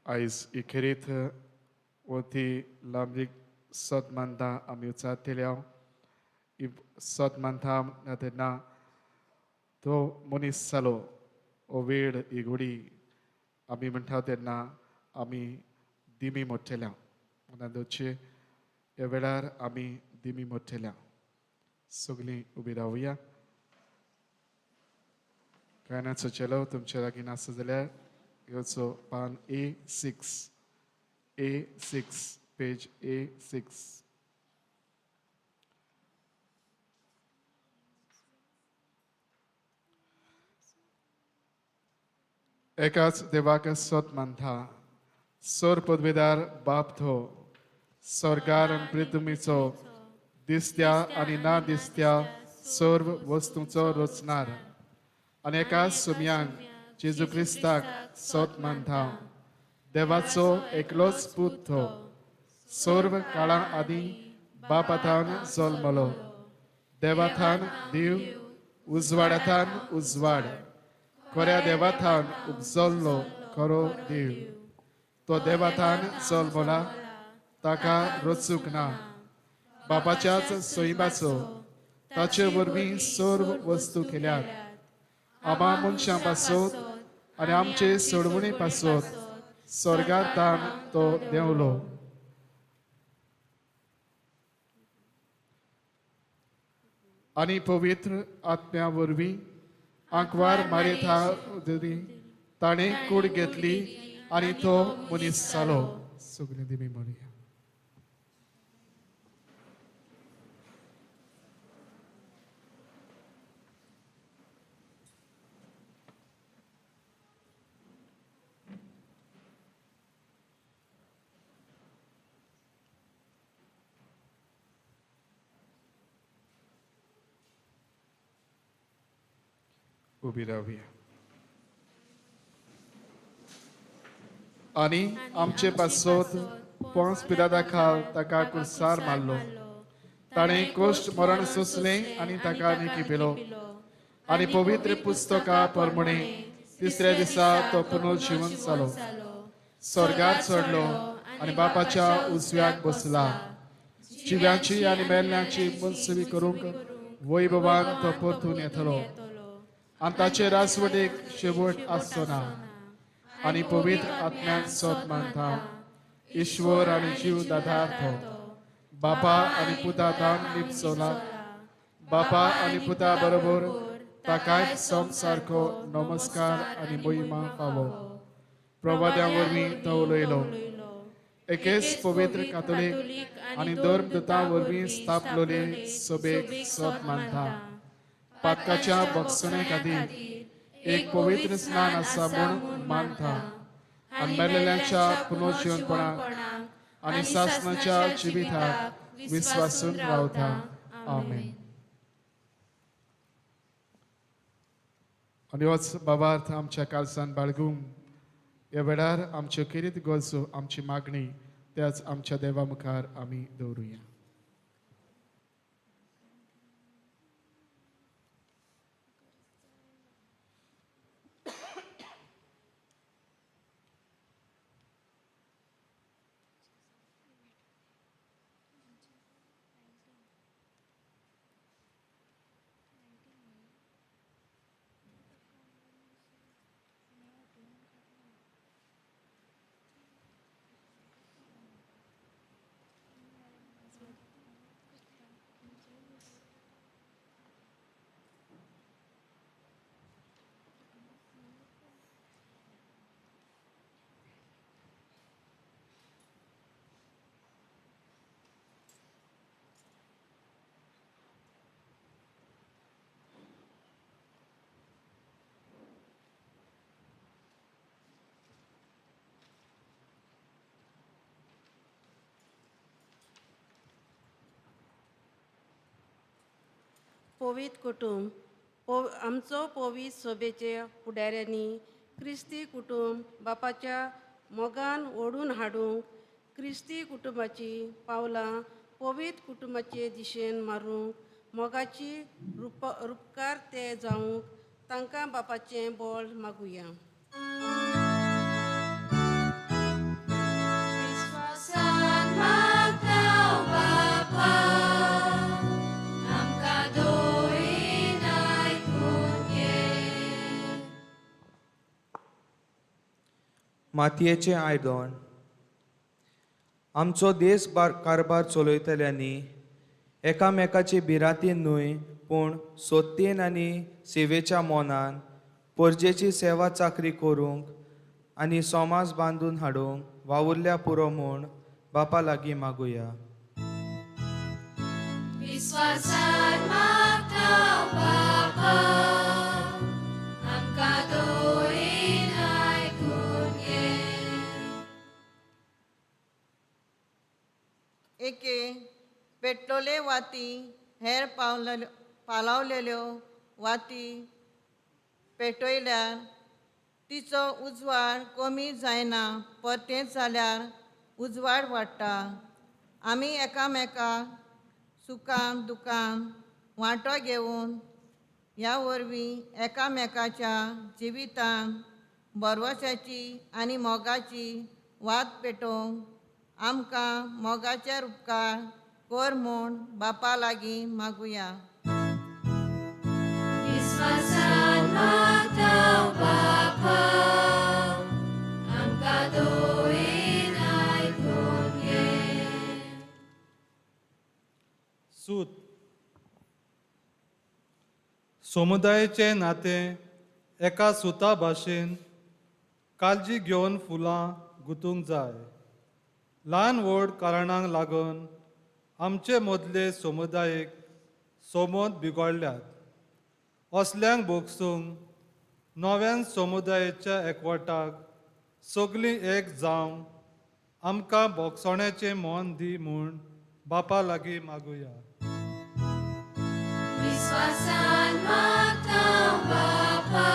आयज इखेरीत वती लांबीक सत मानता आमी उचारतल्या सत मानता तेन्ना तो मनीस जालो हो वेळ ही घडी आमी म्हणटा तेन्ना आमी दिमी मोडटल्या म्हणून ह्या वेळार आमी दिमी मोडटल्या सगळीं उबी रावया. गायनाचो चेलो तुमच्या लागीं आसा जाल्यार घेवचो पान A6 पेज A6. एकाच देवाक सोत मानता सोर पदवीदार बाप तो स्वर्गार पृथ्वीचो दिसत्या आनी ना दिसत्या सर्व वस्तूंचो रचणार आनी एका सुमयांक जेजू क्रिस्ताक सोत मानता देवाचो एकलोच पूत तो सर्व काळा आदी बापातान जल्मलो देवातान देव उजवाडातान उजवाड खऱ्या देवातान उपजल्लो खरो देव तो देवातान जल्मला ताका रचूंक ना बापाच्याच सोयबाचो ताचे वरवीं सर्व वस्तू केल्यात आमा मनशां पासत आनी आमचे सोडवणी पासत स्वर्गांतान तो देंवलो आनी पवित्र आत्म्या वरवीं आंकवार मारिता ताणें कूड घेतली आनी तो मनीस जालो. सगळीं दिमी म्हणया. उबी रावया. आनी आमचे पासत पोंस पिलादा खाल ताका कुरसार मारलो ताणें कोश्ट मरण सोंसलें आनी ताका निकी पेलो आनी पवित्र पुस्तका प्रमाणे तिसऱ्या दिसा तो पुनर्जीवन जालो स्वर्गार चडलो आनी बापाच्या उजव्याक बसला जिव्यांची आनी मेल्ल्यांची मनसुबी करूंक वैभवान तो परतून येतलो आनी ताचे राजवटीक शेवट आसचो ना आनी पवित्र आत्म्याक सोत मानता ईश्वर आनी जीव दादार तो बापा आनी पुता दान लिपसोला बापा आनी पुता बरोबर ताकाय सोम सारको नमस्कार आनी मोहिमा फावो प्रवाद्या वरवीं तो उलयलो एकेच पवित्र कातोलीक आनी धर्मदुतां वरवीं स्थापलोले सभेक सोत मानता पातकाच्या बक्षणे खातीर एक पवित्र स्नान आसा म्हूण मानता आनी मेल्लेल्यांच्या पुनर्जीवनपणाक आनी सासणाच्या जिविताक विस्वासून रावता. आमेन. आनी होच बाबार्थ आमच्या कालसान बाळगूंक ह्या वेळार आमच्यो किरीत गरजो आमची मागणी त्याच आमच्या देवा मुखार आमी दवरुया.
पवित्र कुटुंब आमचो पवित्र सभेच्या फुडाऱ्यांनी क्रिस्ती कुटुंब बापाच्या मोगान ओडून हाडूंक क्रिस्ती कुटुंबाची पावलां पवित्र कुटुंबाचे दिशेन मारूंक मोगाची रुपकार ते जावंक तांकां बापाचें बोल मागुया.
विश्वासान मागतां बापा, आमकां दोळीन आयकून घे.
मातयेचें आयदन आमचो देश कारबार चलयतल्यांनी एकामेकाची भिरांतीन न्हय पूण सोदतीन आनी सेवेच्या मोनान परजेची सेवा चाकरी करूंक आनी समाज बांदून हाडूंक वावुरल्या पुरो म्हूण बापा लागीं मागुया.
विश्वासान मागतां बापा, आमकां दोळीन आयकून घे.
एके पेटलोले वाती हेर पालवलेल्यो वाती पेटयल्यार तिचो उजवाड कमी जायना, परतेंच जाल्यार उजवाड वाडटा. आमी एकामेकाक सुखान दुखान वांटो घेवन ह्या वरवीं एकामेकाच्या जिवितान बरवशाची आनी मोगाची वात पेटोवंक आमकां मोगाचे उपकार कर म्हूण बापा लागीं मागुया.
विश्वासान मागतां बापा, आमकां दोळीन आयकून घे.
सूत समुदायाचें नातें एका सुता भाशेन काळजी घेवन फुलां गुंतूंक जाय. ल्हान व्हड कारणांक लागून आमचे मदले समुदायीक समोद बिगडल्यात. असल्यांक भोगसूंक नव्यान समुदायाच्या एकवटाक सगळीं एक जावन आमकां भोगसण्याचें मोन दी म्हूण बापा लागीं मागुया.
विश्वासान मागतां बापा,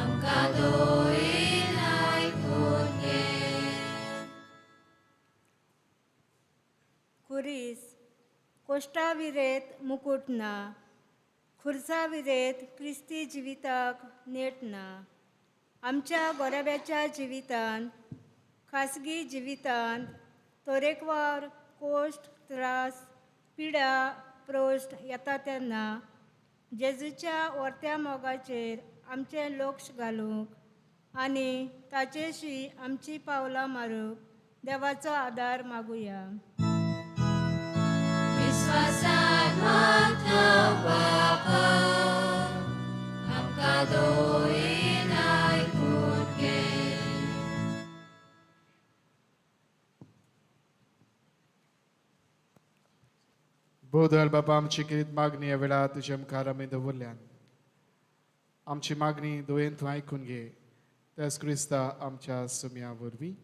आमकां दोळीन आयकून घे.
खुरीस कोश्टा विरेत मुकुट ना, खुर्सा विरेत क्रिस्ती जिविताक नेट ना. आमच्या गोरेब्याच्या जिवितांत खासगी जिवितांत तरेकवार कोश्ट त्रास पिडा प्रोश्ट येता तेन्ना जेजूच्या वर्त्या मोगाचेर आमचें लक्ष घालूंक आनी ताचेशी आमची पावलां मारूंक देवाचो आदार मागुया.
विश्वासान मागतां बापा, आमकां दोळीन आयकून घे.
बोधल बाबा आमची किरीत मागणी ह्या वेळार तुज्या मुखार आमी दवरल्यान आमची मागणी दोयेन तूं आयकून घे. तेच क्रिस्ता आमच्या सुम्या वरवीं.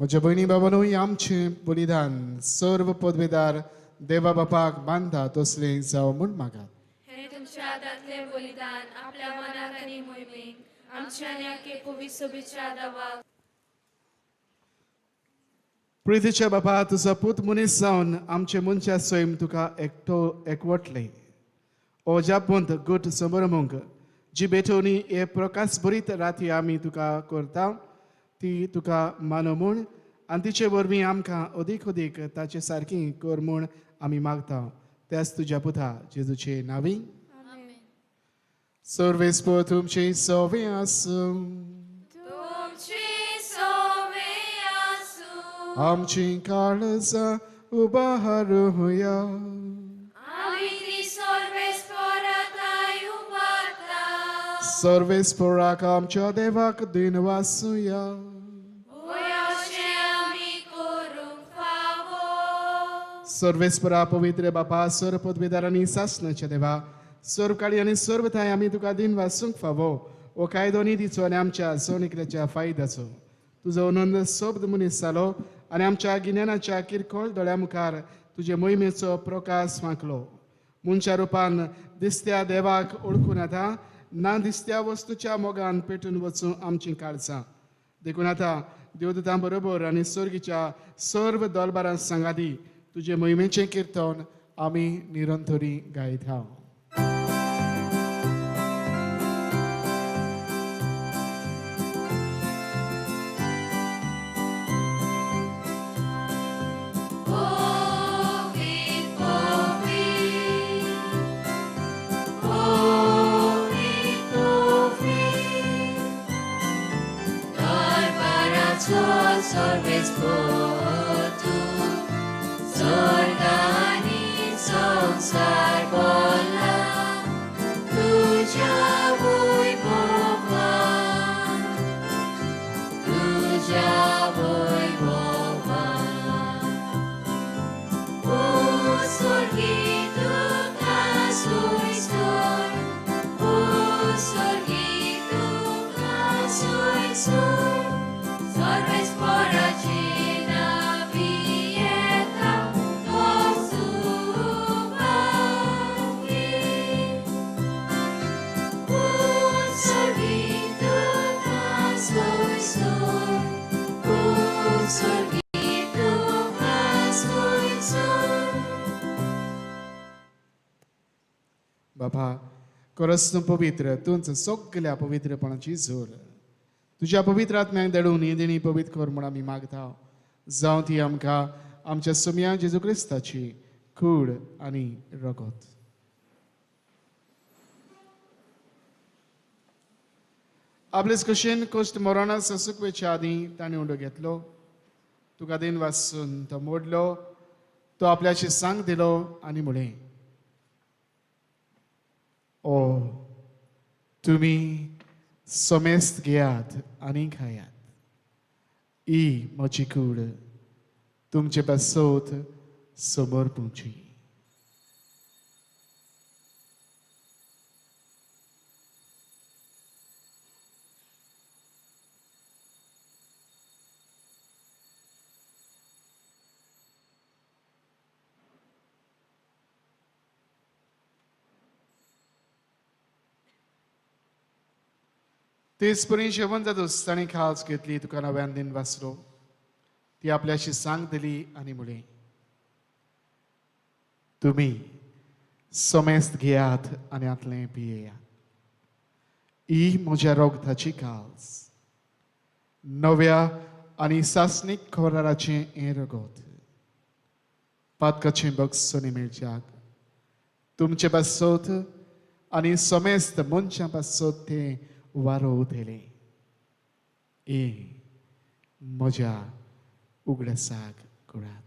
म्हज्या भयणी बाबानूय आमचें बलिदान सर्व पदवेदार देवा बापाक बांदता तसलें जावं म्हूण मागात.
हे तुमच्या हातांतले बलिदान आपल्या मनाक आनी मोहिमेक आमच्या न्याके पवित्र सोबीच्या दावाक
प्रितीच्या बापा तुजो पूत मनीस जावन आमचे मनशा स्वयं तुका एकवटले. ओजा पंत गुट समारंभांक जी बेठवणी हे प्रकाश भरीत राती आमी तुका करता ती तुका मानो म्हूण आनी तिचे वरवीं आमकां अदीक ताचे सारकी कर म्हूण आमी मागता. त्याच तुज्या पुता जेजूचे नांवी. सर्वेस्पर तुमचे सवे आसूं. आमची काळजां उबारूया. सर्वेस्पराक आमच्या देवाक दिन वासूया. सर्वेस्परा पवित्र बापा सर्व पदवेदारांनी सासणाच्या देवा सर्व काळी आनी सर्व थाय आमी तुका दिन वासूंक फावो ओ कायदो निधीचो आनी आमच्या सोनिकल्याच्या फायद्याचो. तुजो आनंद सोबद मनीस जालो आनी आमच्या गिन्यानाच्या किरकोळ दोळ्या मुखार तुजे मोहिमेचो प्रकाश फांकलो. मनशा रुपान दिसत्या देवाक ओळखून आतां ना दिसत्या वस्तूच्या मोगान पेटून वचूं आमची काळजां. देखून आतां देवदूतां बरोबर आनी सर्गीच्या सर्व दोलबारां सांगाती तुजे मोहिमेचें किर्तन आमी निरंतरी गायता.
Zorgani संसार बोला तुझ्या वैभवान तुझ्या वैभवान ओ स्वर्गी तुका सोयीस्कर ओ स्वर्गी तुका सोयीस्कर सर्वेस्पराची नावी येता
बापा करस्न पवित्र तुमचं सगळ्या पवित्रपणाची जोर तुझ्या पवित्र आत्म्याक दडून ही देणी पवित्र कर म्हूण आमी मागता. जावं ती आमकां आमच्या सोम्या जेजू क्रिस्ताची कूड आनी रगत. आपलेच कशेन कश्ट मरणा ससुकवेच्या आदीं ताणें उंडो घेतलो. तुका दिन वाचून तो मोडलो. तो आपल्याची सांग दिलो आनी म्हळें ओ तुमी सोमेस्त घेयात आनी खायात. ही म्हजी कूड तुमचे पासोत समर्पूची. तेच परी जेवण जातूच ताणें खास घेतली तुका नव्यान दिन वाचलो. ती आपल्याशी सांग दिली आनी म्हळें तुमी सोमेस्त घेयात आनी आतलें पियेयात. ही म्हज्या रोगताची काळज नव्या आनी सासणीक खोराराचें हें रगत पातकाचें बगसोनी मेळच्याक तुमचे पासोत आनी सोमेस्त मनशां पासोत तें वारो उदेले. ए म्हज्या उगडसाक कुळात.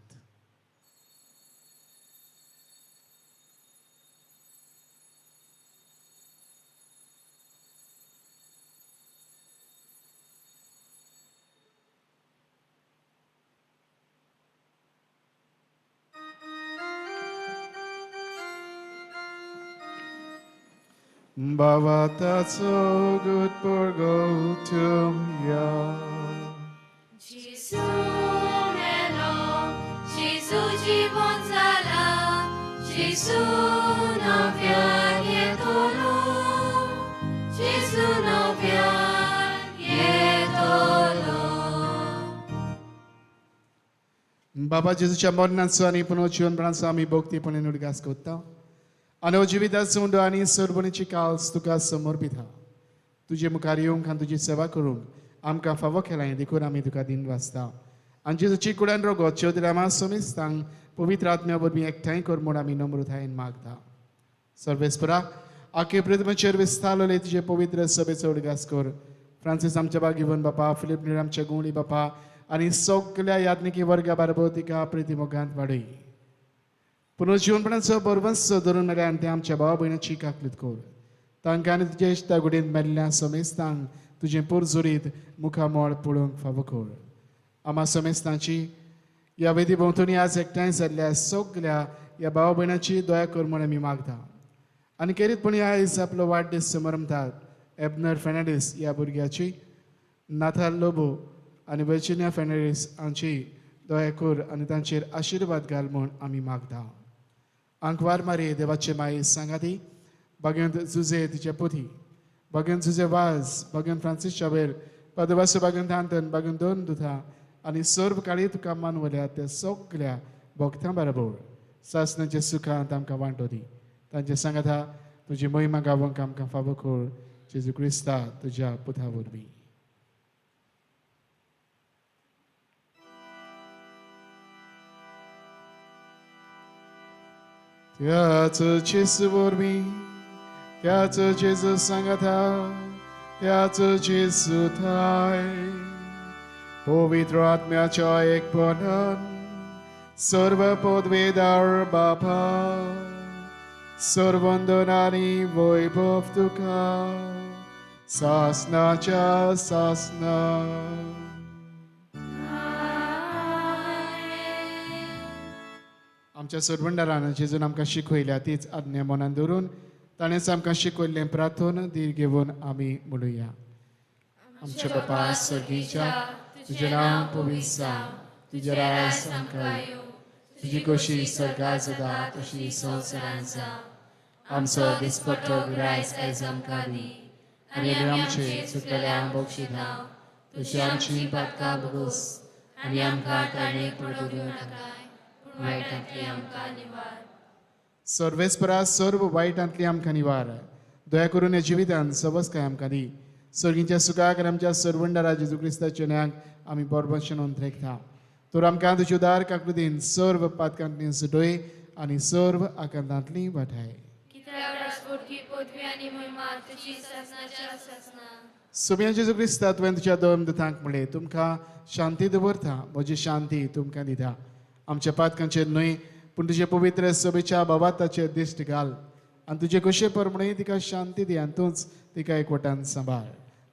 Bhavataco good porgotum ya.
Jesus. Gesù nowia nietolo, Gesù nowia nietolo.
बाबा जेजूच्या मरणाचो आनी पुनर्जीवनपणाचो आमी भोक्तीपणान उडगास करता आनी हो जिविताचो उंडो आनी सोडपणीची काल्स तुका समर्पित हा तुजे मुखार येवंक आनी तुजी सेवा करूंक आमकां फावो केलाय देखून आमी तुका दिन वाचता आनी जेजूची कुडान रोगो चौधरामा सोमिस्तांक पवित्र आत्म्या वरवीं एकठांय कर म्हूण आमी नम्रतायेन मागता सर्वेस्परा आखे प्रथमेचेर विस्तारलोले तुजे पवित्र सभेचो उडगास कर फ्रांसीस आमच्या बागिवन बापा फिलिप नीर आमच्या गुंवळी बापा आनी सगळ्या यात्निकी वर्गा बारबर तिका प्रितीमोगांत वाडय पुनर्जीवनपणाचो बरवंस धरून मेळ्या आनी ते आमच्या भावा भयणाची काकलीत कर तांकां आनी तुजे इश्टा गुडींत मेल्ल्या समेस्तांक तुजें पुरजुरीत मुखामोळ पळोवंक फावो कर आमा समेस्तांची ह्या वेदी भोंवतणी आज एकठांय जाल्ल्या सगळ्या ह्या भावा भयणाची दया कर म्हूण आमी मागता आनी खेरीतपणी आयज आपलो वाडदीस समरमतात एबनर फेर्नांडीस ह्या भुरग्याची नाथाल लोबो आनी वर्जिनिया फेर्नांडीस हांची दया कर आनी तांचेर आशिर्वाद घाल म्हूण आमी मागता आंकवार मारी देवाचे माई सांगाती भगवंत जुजे तिचे पुती भगवंत जुजे वाज भगवंत फ्रांसीस शाबेर पदवासो भगवंत आंतन भगवंत दोन दुथा आनी सर्व काळी तुका मानवल्या त्या सगळ्या भक्तां बरोबर सासणाच्या सुखांत आमकां वांटो दी तांचे सांगाता तुजी महिमा गावोंक आमकां फावो कर जेजू क्रिस्ता तुज्या पुता वरवीं त्याच जेजू वरवीं त्याच जेजू सांगाता त्याच जेजू थाय पवित्र आत्म्याच्या एकपणान सर्व पदवेदार बापा सर्वंदनानी वैभव तुका सासनाच्या सासना आमच्या सोडवंडारान जेजून आमकां शिकयल्या तीच आज्ञा मनान दवरून ताणेंच आमकां शिकयल्लें प्रार्थना दी घेवन आमी म्हणुया आमचे बापा सर्गीच्या तुजें नांव पवित्र जावं तुजें राज आमकां येवं तुजी कशी स्वर्गांत जाता तशी संवसारांत जावं आमचो दिसपट्टो गिरायज आयज आमकां दी आनी आमचे चुकलेल्यांक बक्षी दाव तशी आमची पातकां भोगोस आनी आमकां ताणें पडूं नाका वायटांतली आमकां निवार सर्वेस्परा सर्व वायटांतली आमकां निवार दया करून ह्या जिवितांत सवस्काय आमकां दी सर्गीच्या सुखाक आनी आमच्या सर्वंडारा जेजू क्रिस्ताच्या न्याक आमी बरोबरशें रेखता तर आमकां तुज्यो दार काकुदीन सर्व पातकांतली सुटय आनी सर्व आकांतांतली वाठाय सुम्या जेजू क्रिस्ता तुवें तुज्या दोन दुतांक म्हणलें तुमकां शांती दवरता म्हजी शांती तुमकां दिता आमच्या पातकांचेर न्हय पूण तुजे पवित्र सभेच्या बाबाताचेर दिश्ट घाल आनी तुजे कशे परमणे तिका शांती दी आनी तूंच तिका एकवटान सांबाळ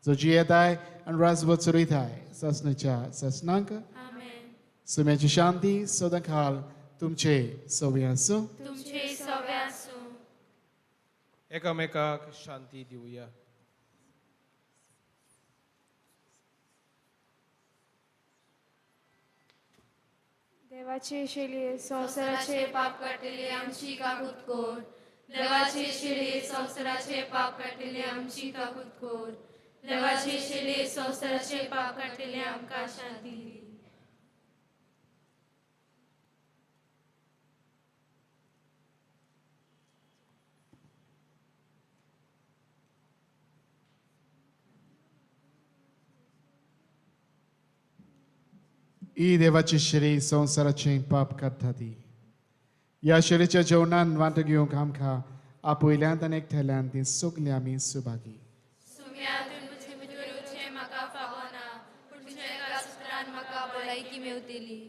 जो जियेताय आनी राजवट चलयताय ससनाच्या ससनांक सुम्याची शांती सदां खाल तुमचे सवय आसूं
एकामेकाक शांती दिवया
देवाचे शेळये संवसाराचे पाप काटिले आमची काकूत कोर देवाचे शेळये संवसाराचे पाप काटिले आमची काकूत कोर देवाचे शेळये संवसाराचे पाप काटिले आमकां शांती दी
ही देवाची शेळी संवसाराचें पाप काडटा ती ह्या शेळीच्या जेवणान वांटो घेवंक आमकां आपयल्यांत आनी एकठांयल्यांत ती सगलीं आमी सुभागी
म्हाका फावना पूण तुज्या एका सुत्रान म्हाका भलायकी मेवतली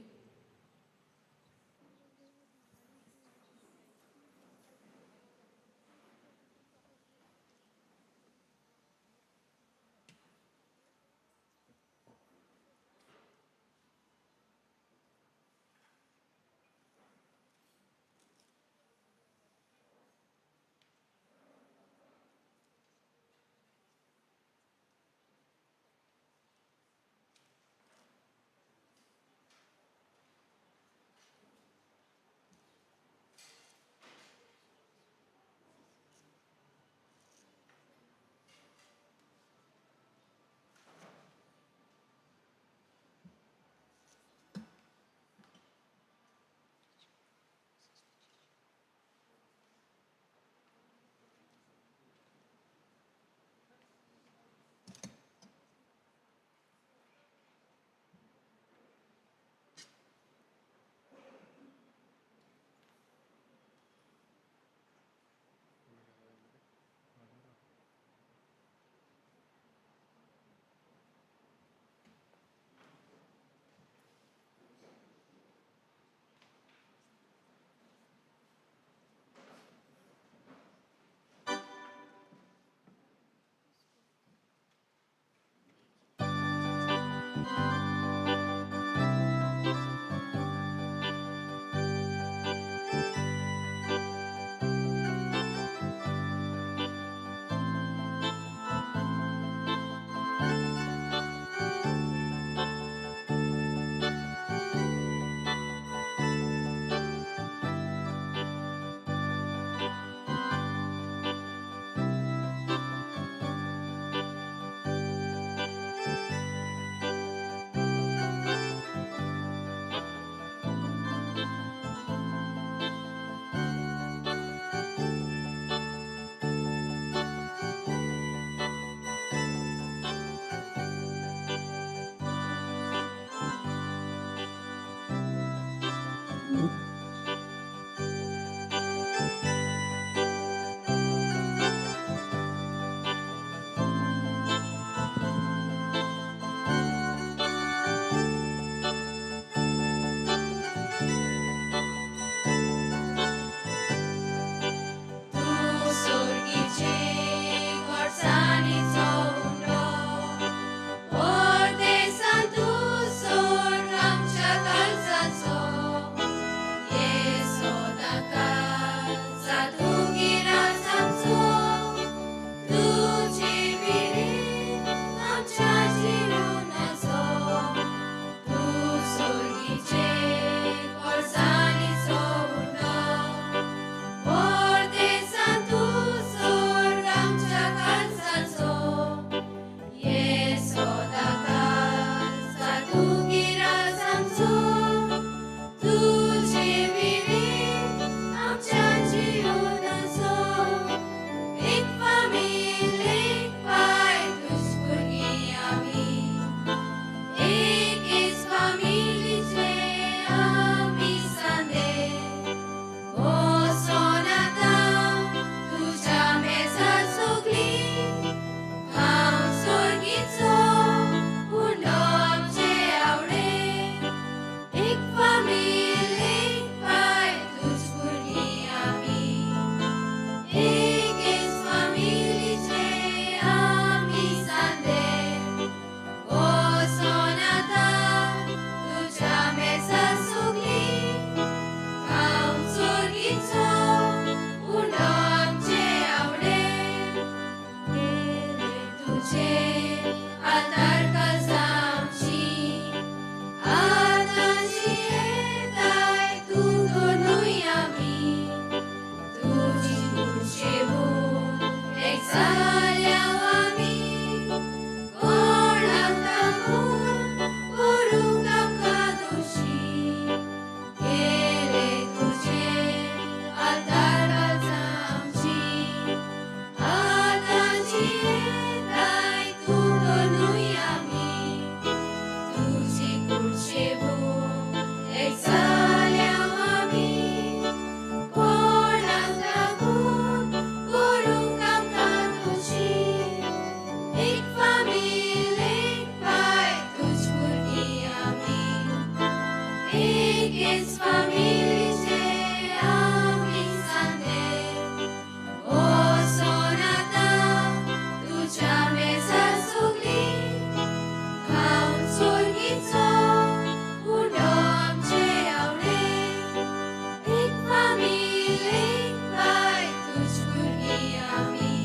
एकेच फामिलीचे आमी सांगे वचोन आतां तुज्या मेजार सगळी खावन सोर्गीचो उंडो आमचे आवडे एक फामील एक बाय तुज भुरगीं आमी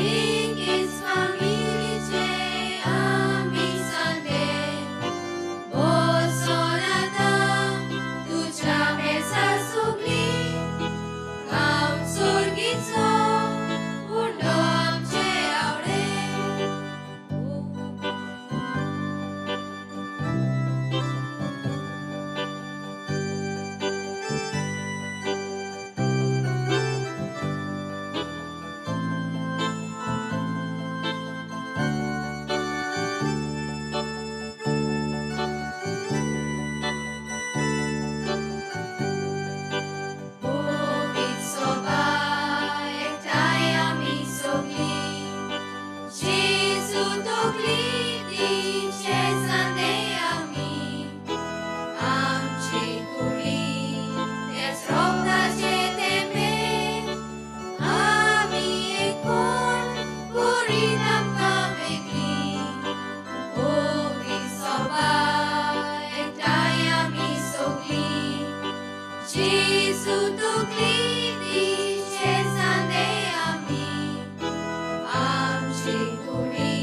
एकेच फामिलीचे आमी सांगे वचोन आतां तुज्या मेजार सगळी खावन सोर्गीचो उंडो आमचे आवडे Powiedz soba, ektaj ami sogli Jezu to glidi, Cezane ami Amci kuli, Nes rovna ce teme Ami ekon, kurinam kavegli Powiedz soba, ektaj ami sogli Jezu to glidi, Cezane ami Amci kuli,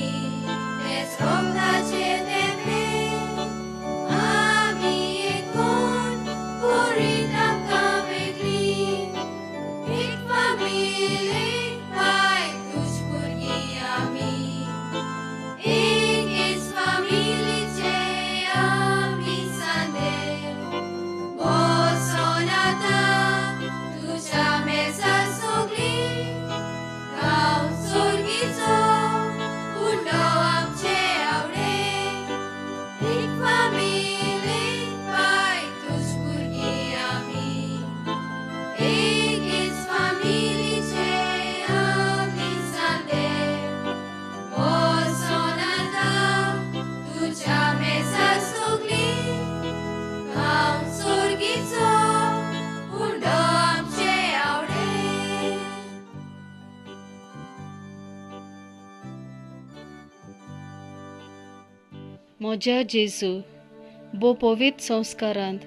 Nes rovna ce teme Ami ekon, kurinam kavegli एक फामील एक बाय तुज भुरगीं आमी एकेच फामिलीचे आमी सांगे वचोन आतां तुज्या मेजार सगळी खावन सोर्गीचो उंडो आमचे आवडे एक फामील एक बाय तुज भुरगीं आमी एकेच फामिलीचे आमी सांगे वचोन आतां तुज्या मेजार सगळी खावन सोर्गीचो उंडो आमचे आवडे
म्हज्या जेजू बो पवित्र संस्कारांत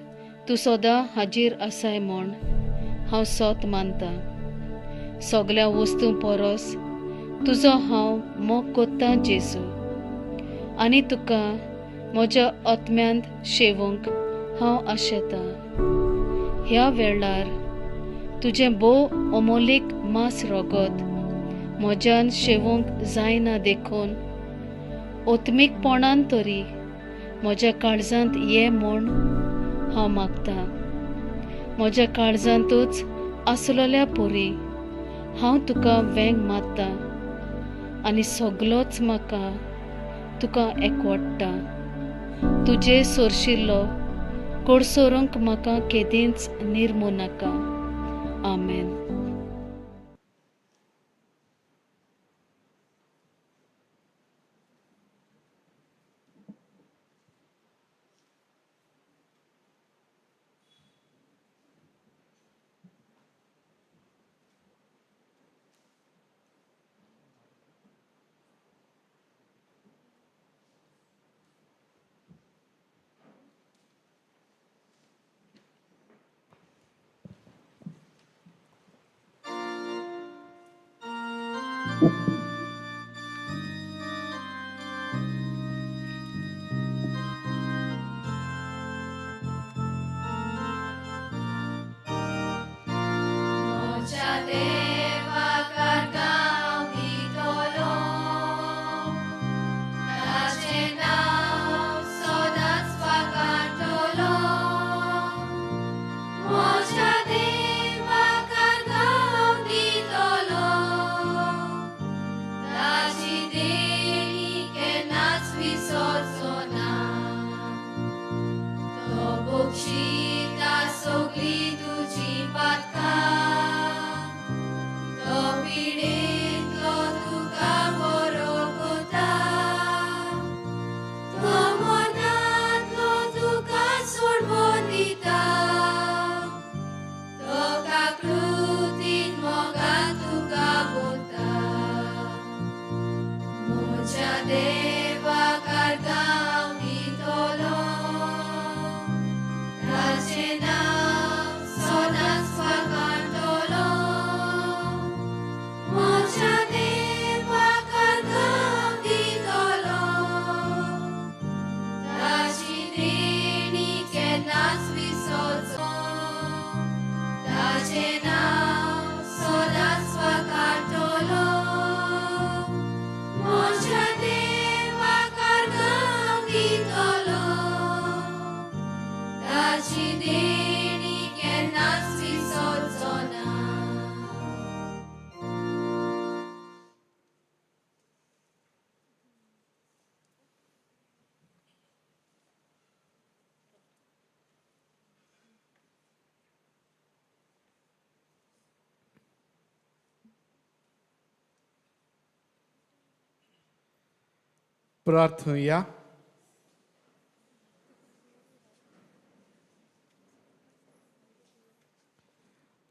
तूं सदां हाजीर आसाय म्हूण हांव सोत मानतां सगळ्या वस्तू परस तुजो हांव मोग कोत्तां जेजू आनी तुका म्हज्या आत्म्यांत शेवूंक हांव आशेतां ह्या वेळार तुजें भोव अमोलीक मास रोगत म्हज्यान शेवूंक जायना देखून ओत्मीकपणान तरी म्हज्या काळजांत ये म्हूण हांव मागतां म्हज्या काळजांतूच आसलोल्या पोरी हांव तुका वेंग मारतां आनी सगलोच म्हाका तुका एकवटता तुजे सोरशिल्लो कोडसोरूंक म्हाका केदींच निर्मू नाका आमेन
Moja deva kargam ditolo Tache naw sodas vakantolo Moja deva kargam ditolo Tachi deni ke nas visozona To bukshita sogli tuji patka To piditlo tuka borokota To monatlo tuka sorboni ताची देणी केन्नाच विसरचो ना.
प्रार्थूया.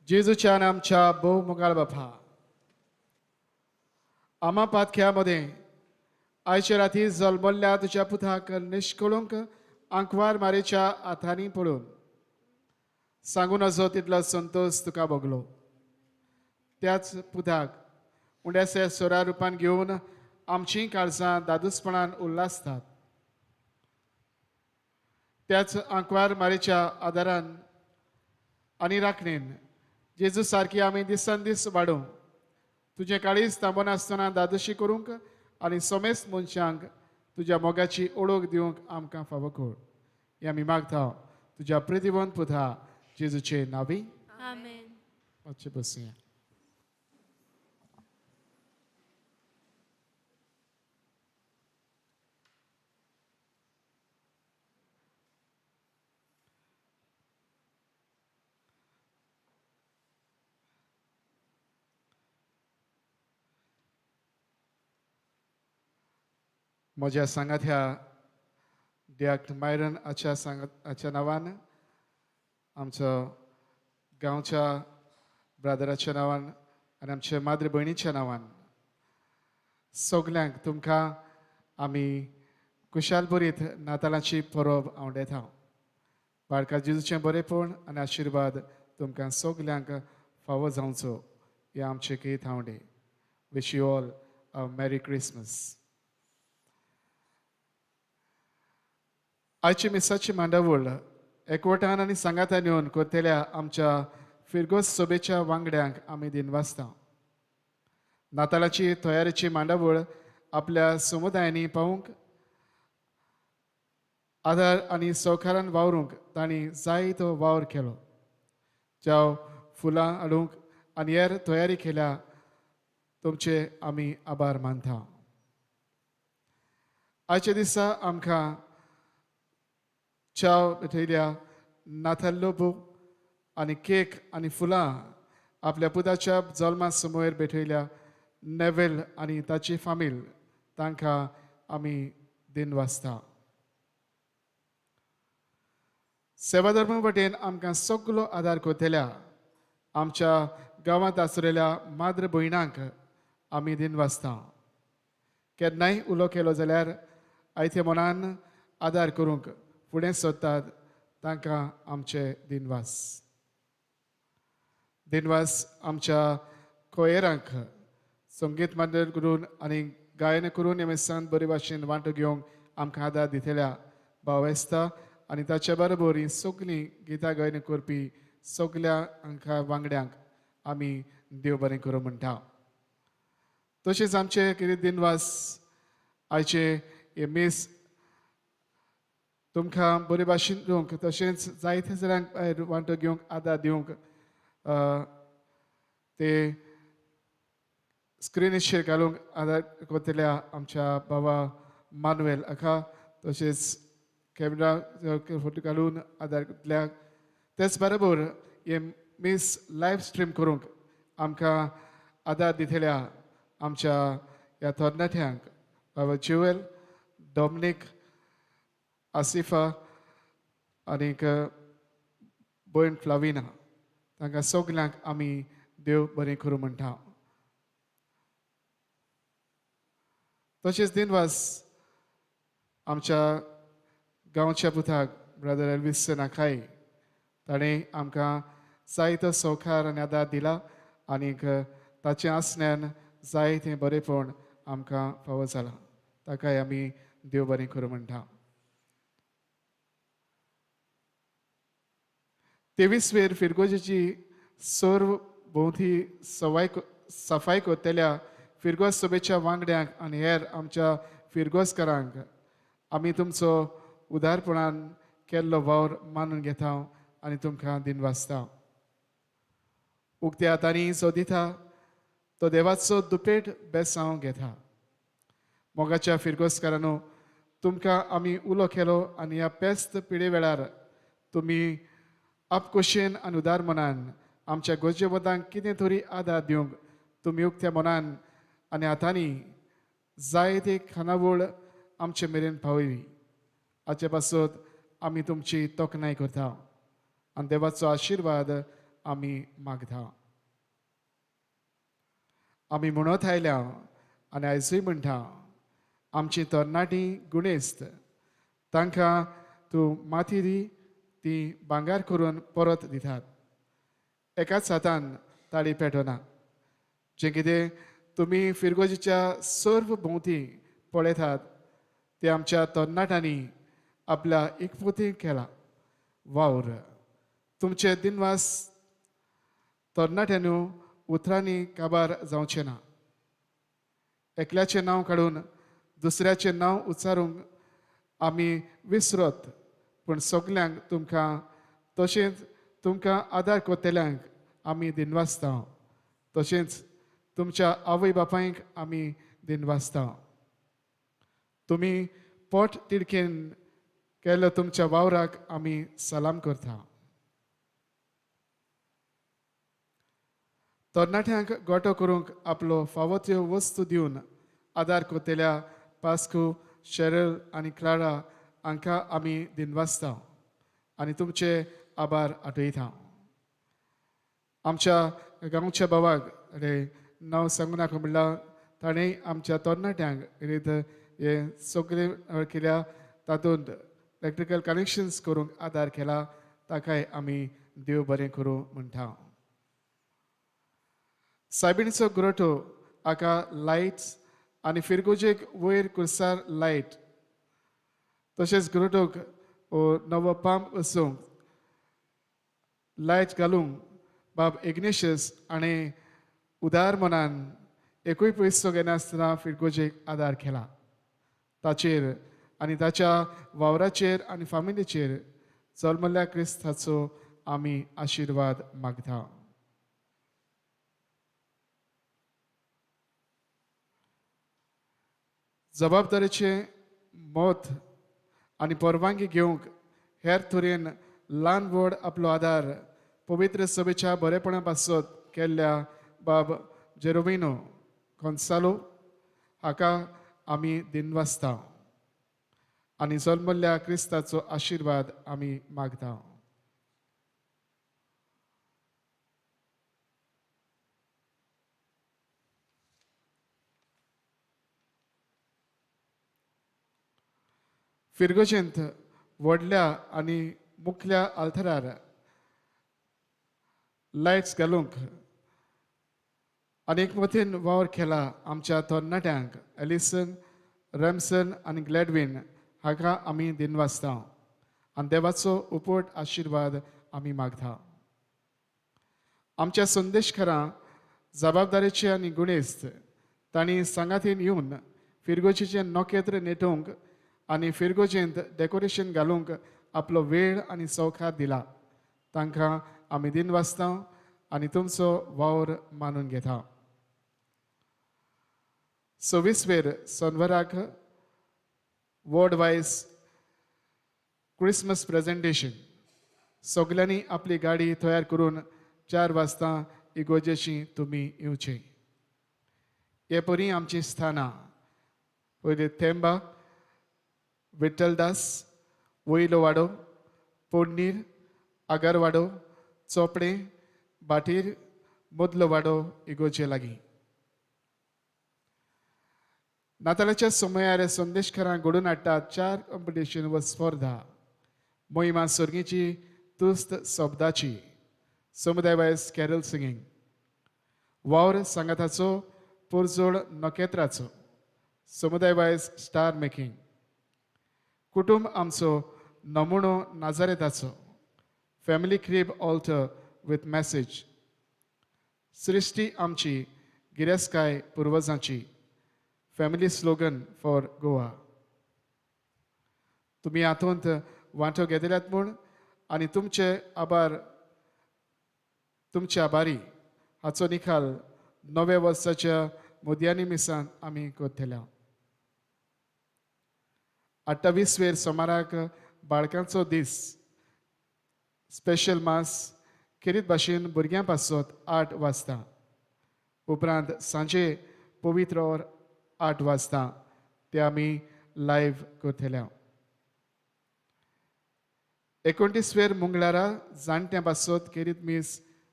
जेजूच्या आणि आमच्या बहुमुखार बापा, आम्हा पातक्यामध्ये आयचे राती जल्मल्ल्या तुझ्या पुताक निश्कळूंक आंकवार मारेच्या हातांनी पडून सांगून असो तितलो संतोष तुका भोगलो. त्याच पुताक उंड्यासे सोरा रुपान घेवन आमची काळजां दादूसपणान उल्हासतात. त्याच आंकवार मारेच्या आदारान आनी राखणेन जेजू सारकी आमी दिसान दीस वाडूं तुजें काळीज थांबोन आसतना दादोशी करूंक आनी सोमेस्त मनशांक तुज्या मोगाची ओळख दिवंक आमकां फावो कर. हें आमी मागता तुज्या प्रतिवंत पुता जेजूचे नांवी.
आमेन.
मातशें बसूया. म्हज्या सांगात्या डियाक्ट मायरन हाच्या नांवान, आमचो गांवच्या ब्रादराच्या नांवान आनी आमच्या माद्र भयणीच्या नांवान सगल्यांक तुमकां आमी कुशालबरीत नातालांची परब आवडयता. बाळका जेजूचें बरेपण आनी आशिर्वाद तुमकां सगल्यांक फावो जावचो हे आमचे गीत आवडे. Wish you all a merry Christmas. आयची मिसाची मांडावळ एकवटान आनी सांगातान येवन करतल्या आमच्या फिरगोस सोबेच्या वांगड्यांक आमी दिनवासता. नातालाची तयारेची मांडावळ आपल्या समुदायांनी पावूंक आदार आनी सहकारान वावरूंक तांणी जायतो वावर केलो. जावं फुलां हाडूंक आनी हेर तयारी केल्या तुमचे आमी आभार मानता. आयच्या दिसा आमकां चाव भेटयल्या नाताल्लो बूक आनी केक आनी फुलां आपल्या पुताच्या जल्मा समोर भेटयल्या नेवेल आनी ताची फामील तांकां आमी दिनवासता. सेवा धर्म वटेन आमकां सगलो आदार करतल्या आमच्या गांवांत आसलेल्या माद्र भयणांक आमी दिनवासता. केन्नाय उलो केलो जाल्यार आयते मनान आदार करूंक फुडें सरतात तांकां आमचे दिनवास. दिनवास आमच्या कोयरांक संगीत मंडळ करून आनी गायन करून हेमेसान बरे भाशेन वांटो घेवंक आमकां आदार दितल्या भावेस्ता आनी ताचे बरोबर ही सगलीं गितां गायन करपी सगल्या हांकां वांगड्यांक आमी देव बरें करूं म्हणटा. तशेंच आमचे कितें दिनवास आयचे हे मीस तुमकां बरे भाशेन दिवंक तशेंच जायते जाणांक भायर वांटो घेवंक आदार दिवंक ते स्क्रिनीचेर घालूंक आदार करतल्या आमच्या बाबा मानुएल हाका तशेंच कॅमेरा फोटो घालून आदार करतल्या. तेच बरोबर हे मीस लायव्ह स्ट्रीम करूंक आमकां आदार दितल्या आमच्या ह्या तरणाट्यांक बाबा ज्युएल, डॉमिनीक, आसिफा आनीक भयण फ्लाविना तांकां सगल्यांक आमी देव बरें करूं म्हणटा. तशेंच दिनवास आमच्या गांवच्या पुताक ब्रदर एल्विस नाकाय ताणें आमकां जायतो सहकार आनी आदार दिला आनीक ताचे आसण्यान जायतें बरेंपण आमकां फावो जालां. ताकाय आमी देव बरें करूं म्हणटा. 23 फिरगोजेची सर्व भोंवती सफाई करतल्या फिरगोस सभेच्या वांगड्यांक आनी हेर आमच्या फिरगोसकारांक आमी तुमचो उदारपणान केल्लो वावर मानून घेता आनी तुमकां दिनवासता. उक्त्या हातांनी जो दिता तो देवाचो दुपेट बेसांव घेता. मोगाच्या फिरगोसकारांनो, तुमकां आमी उलो केलो आनी ह्या पेस्त पिळे वेळार तुमी आपखुशेन आनी उदार मनान आमच्या गोजेवदांक कितें तरी आदार दिवंक तुमी उक्त्या मनान आनी हातांनी जायते खानावळ आमचे मेरेन पावयली. हाचे पासून आमी तुमची तोखणाय करता आनी देवाचो आशिर्वाद आमी मागता. आमी म्हणत आयल्या आनी आयजूय म्हणटा, आमची तरणाटी गुणेस्त तांकां तूं माती दी, ती भांगार करून परत दितात. एकाच हातान ताळी पेटोना. जें कितें तुमी फिरगोजीच्या सर्व भोंवती पळयतात ते आमच्या तरणाट्यांनी आपल्या एकपुती केला वावर. तुमचे दिनवास तरणाट्यांनी उतरांनी काबार जावचें ना. एकल्याचें नांव काडून दुसऱ्याचें नांव उच्चारूंक आमी विसरत, पूण सगल्यांक तुमकां तशेंच तुमकां आदार कोत्तेल्यांक आमी दिनवासता. तशेंच तुमच्या आवय बापायक आमी दिनवासता. तुमी पोट तिडकेन केल्ल्या तुमच्या वावराक आमी सलाम करता. तरणाट्यांक गोठो करूंक आपलो फावो त्यो वस्तू दिवन आदार कोत्तेल्या पास्कू, शेरल आनी क्लारा हांकां आमी दिनवासता आनी तुमचे आभार आठयता. आमच्या गांवच्या भावाक नांव सांगू नाका म्हणल्यार ताणें आमच्या तरणाट्यांक हे सगळे केल्या, तातूंत इलेक्ट्रिकल कनेक्शन्स करूंक आदार केला. ताकाय आमी देव बरें करूं म्हणटा. सायबिणीचो गुरोटो हाका लायट्स आनी फिरगोजेक वयर कुर्सार लायट, तशेंच गुरोटोक नवो पांप वसूंक लायट घालूंक बाब इग्नेशियस आनी उदार मनान एकूय पयसो घेनासतना फिरगोजेक आदार केला. ताचेर आनी ताच्या वावराचेर आनी फामिलीचेर जल्मल्ल्या क्रिस्ताचो आमी आशिर्वाद मागता. जबाबदारीचे मत आनी परवानगी घेवंक हेर तरेन ल्हान व्हड आपलो आदार पवित्र सभेच्या बरेपणा पासत केल्ल्या बाब जेरोविनो कॉन्सालो हाका आमी दिनवासता आनी जल्मल्ल्या क्रिस्ताचो आशिर्वाद आमी मागता. फिरगोजेंत व्हडल्या आनी मुखल्या आल्तरार लायट्स घालूंक आनीक मतीन वावर केला आमच्या तरणाट्यांक एलिसन, रॅमसन आनी ग्लॅडविन हाका आमी दिनवासता आनी देवाचो उपोट आशिर्वाद आमी मागता. आमच्या संदेशकारां जबाबदारेचे आनी गुणेस्त तांणी सांगातीन येवन फिरगोजेचें नोखेत्र नेटोवंक आनी फिरगोजेंत डेकोरेशन घालूंक आपलो वेळ आनी सवकार दिला. तांकां आमी दिनवासता आनी तुमचो वावर मानून घेता. 26 सोनवाराक वॉर्ड वायज क्रिसमस प्रेजेंटेशन सगल्यांनी आपली गाडी तयार करून 4 वाजता इगोजेची तुमी येवचें. हे परी आमची स्थानां पयली थेंबा, विठ्ठलदास, वयलो वाडो, पोडणीर, आगारवाडो, चोपडे, बाटीर, मदलो वाडो इगोजे लागीं. नाताळाच्या समयार संदेशकारांक घडोवन हाडटात 4 कॉम्पिटिशन व स्पर्धा. मोहिमा सर्गीची, तुस्त शब्दाची, समुदाय वायज कॅरल सिंगींग, वावर सांगाताचो, पुरजोड नखेत्राचो, समुदाय वायज स्टार मेकिंग, कुटुंब आमचो नमुनो नाजारेताचो, family crib altar with message, सृश्टी आमची गिरेस्काय पुर्वजांची, फॅमिली स्लोगन फॉर गोवा. तुमी हातूंत वांटो घेतल्यात म्हूण आनी तुमचे आभारी हाचो निकाल नव्या वर्साच्या मुदयांनी मिसान आमी कोत्तल्या. 28 सोमाराक बाळकांचो दीस स्पेशल मास खेरीत भाशेन भुरग्यां पासत 8 वाजता. उपरांत सांजे पवित्र ओर 8 वाजता ते आमी लायव्ह करतल्या. 29 मंगळारा जाणट्यां पासत खेरीत मीस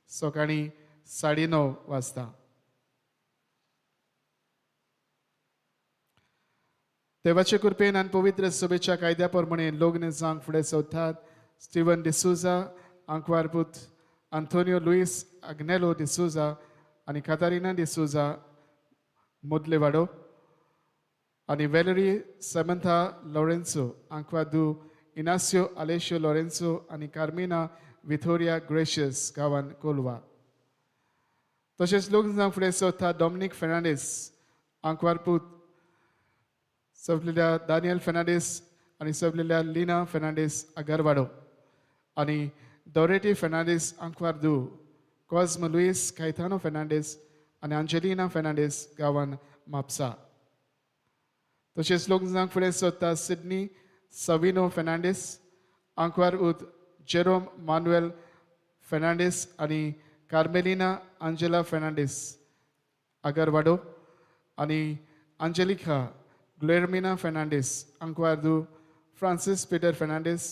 सकाळीं 9:30 वाजता. देवाचे कृपेन आनी पवित्र सभेच्या कायद्या प्रमाणे लग्न जावंक फुडें सरतात स्टीवन डिसुजा, आंकवारपूत आंतोनियो लुईस आग्नेलो डिसुजा आनी कातारिना डिसुजा मुदले वाडो आनी वेलरी सेमंथा लॉरेन्सो, आंकवादू इनासियो आलेशियो लॉरेन्सो आनी कार्मिना विथोरिया ग्रेशियस गांवांत कोलवा. तशेंच लग्न जावंक फुडें सरतात डॉमिनीक फेर्नांडीस, आंकवारपूत सवलेल्या दानियल फेर्नांडीस आनी सवलेल्या लिना फेर्नांडीस आगारवाडो आनी डॉरेटी फेर्नांडीस आंकवारदू, कॉस्म लुईस कायतानो फेर्नांडीस आनी आंजेलिना फेर्नांडीस गांवांत म्हापसा. तशेंच लग्न जावंक फुडें सरता सिडनी सविनो फेर्नांडीस, आंकवार उद जेरोम मानुएल फेर्नांडीस आनी कार्मेलिना आंजेला फेर्नांडीस आगारवाडो आनी आंजेलिका ग्लेरमिना फेर्नांडीस, आंकवारदू फ्रांसीस पीटर फेर्नांडीस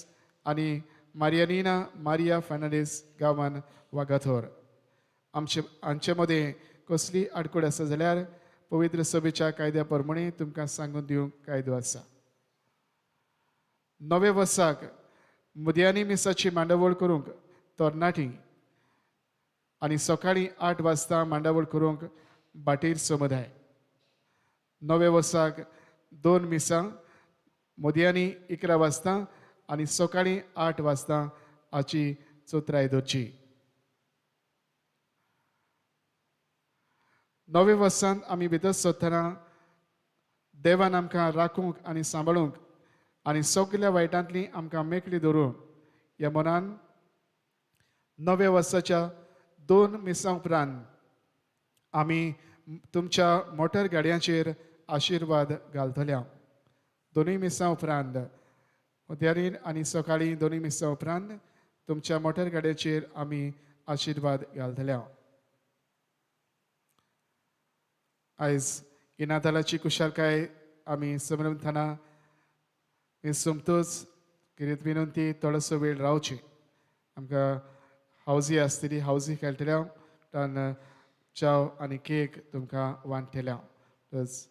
आनी मारियानिना मारिया फेर्नांडीस गांवांत वागाथोर. हांचे मदें कसली आडखळ आसा जाल्यार पवित्र सभेच्या कायद्या प्रमाणे तुमकां सांगून दिवंक कायदो आसा. नवे वर्साक मुदयांनी मिसाची मांडावळ करूंक तरणाटीं आनी सकाळीं 8 वाजता मांडावळ करूंक बाटीर समुदाय. नवे वर्साक 2 मिसां मुदयांनी 11 वाजता आनी सकाळीं 8 वाजता हाची चोत्राय धरची. नवे वर्सांत आमी भितर सरतना देवान आमकां राखूंक आनी सांबाळूंक आनी सगल्या वायटांतली आमकां मेकळी दवरून ह्या मनान नव्या वर्साच्या 2 मिसां उपरांत आमी तुमच्या मोटर गाडयांचेर आशिर्वाद घालतल्या. 2 मिसां उपरांत मुद्यारीन आनी सकाळीं 2 मिसां उपरांत तुमच्या मोटर गाडयांचेर आमी आशिर्वाद घालतल्या. आयज इनातालाची कुशालकाय आमी समरमथाना सोमतूच कितें विनंती थोडोसो वेळ रावची. आमकां हावजी आसतली, हावजी खेळटल्या उपरांत चाव आनी केक तुमकां वांटतल्या. प्लस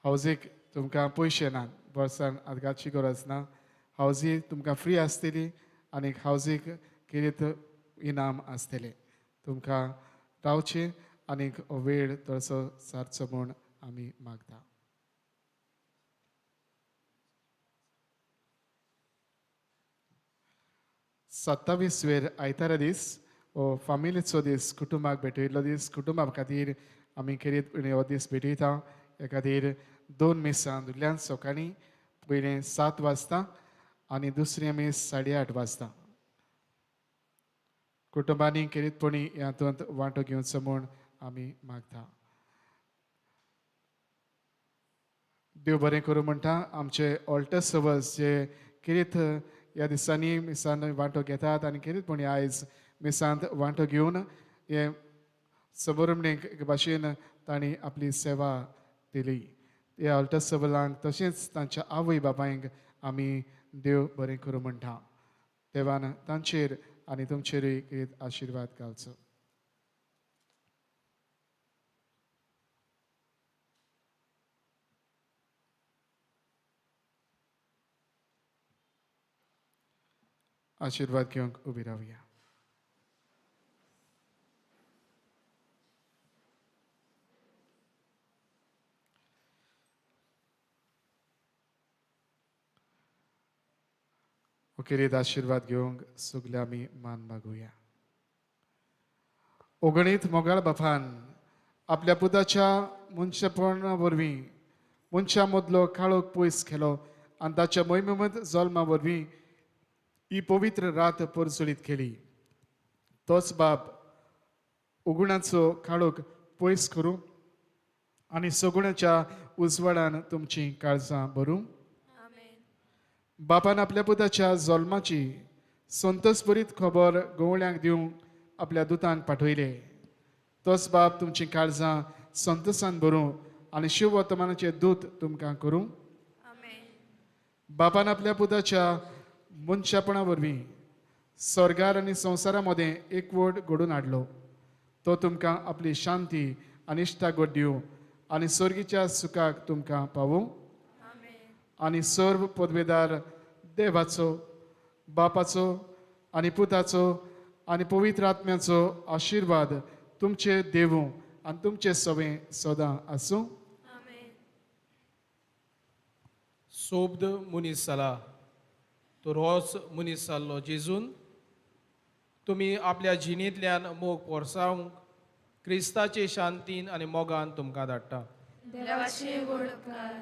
हावजीक तुमकां पयशे नात, वर्सान आदगाची गरज ना. हावजी तुमकां फ्री आसतली आनी हावजीक कितें इनाम आसतलें. तुमकां रावचें आनी वेळ थोडोसो सारचो म्हूण आमी मागता. सत्तावीस आयतारा दीस हो फामिलीचो दीस, कुटुंबाक भेटयल्लो दीस. कुटुंबा खातीर आमी खेरीत हो दीस भेटयता. हे खातीर 2 मिसां दुसऱ्यान सकाळीं पयलें 7 वाजता आनी दुसरें मीस 8:30 वाजता. कुटुंबांनी खेरीतपणी हातूंत वांटो घेवचो म्हूण आमी मागता. देव बरें करूं म्हणटा. आमचे ऑल्टर सर्वर्स जे खेरीत ह्या दिसांनी मिसान वांटो घेतात आनी खेरीतपणी आयज मिसांत वांटो घेवन हे सबरमणेक एक भाशेन तांणी आपली सेवा दिली. ह्या ऑल्टर सर्वलांक तशेंच तांच्या आवय बापायंक आमी देव बरें करूं म्हणटा. देवान तांचेर आनी तुमचेरूय कितें आशिर्वाद घालचो. आशिर्वाद घेवंक उबी रावया. किरीत आशिर्वाद घेवंक सगळे आमी मान मागुया. ओगणीत मोगाळ बापान आपल्या पुताच्या मनशापणा वरवीं मनशा मदलो काळोख पयस केलो आनी ताच्या मोहिमेमंत जल्मा वरवीं ही पवित्र रात परसुलीत केली. तोच बाप उगुणाचो काळोख पयस करूं आनी सगुणाच्या उजवाडान तुमची काळजां भरूं. बापान आपल्या पुताच्या जल्माची संतोषभरीत खबर गवळ्यांक दिवंक आपल्या दुतांक पाठयले. तोच बाप तुमची काळजां संतोषान भरूं आनी शिव वर्तमानाचे दूत तुमकां करूं. बापान आपल्या पुताच्या मनशापणा वरवीं स्वर्गार आनी संवसारा मदें एकवट घडोवन हाडलो. तो तुमकां आपली शांती आनी इश्टागत दिवं आनी स्वर्गीच्या सुखाक तुमकां पावूं. आनी सर्व पदवेदार देवाचो, बापाचो आनी पुताचो आनी पवित्र आत्म्याचो आशिर्वाद तुमचे देवूं आनी तुमचे सवें सदां आसूं.
सोबद मनीस जाला, तो रोस मनीस जाल्लो जेजून तुमी आपल्या जिणेंतल्यान मोग पोरसावंक क्रिस्ताचे शांतीन आनी मोगान तुमकां धाडटा.
देवाचे गोड उपकार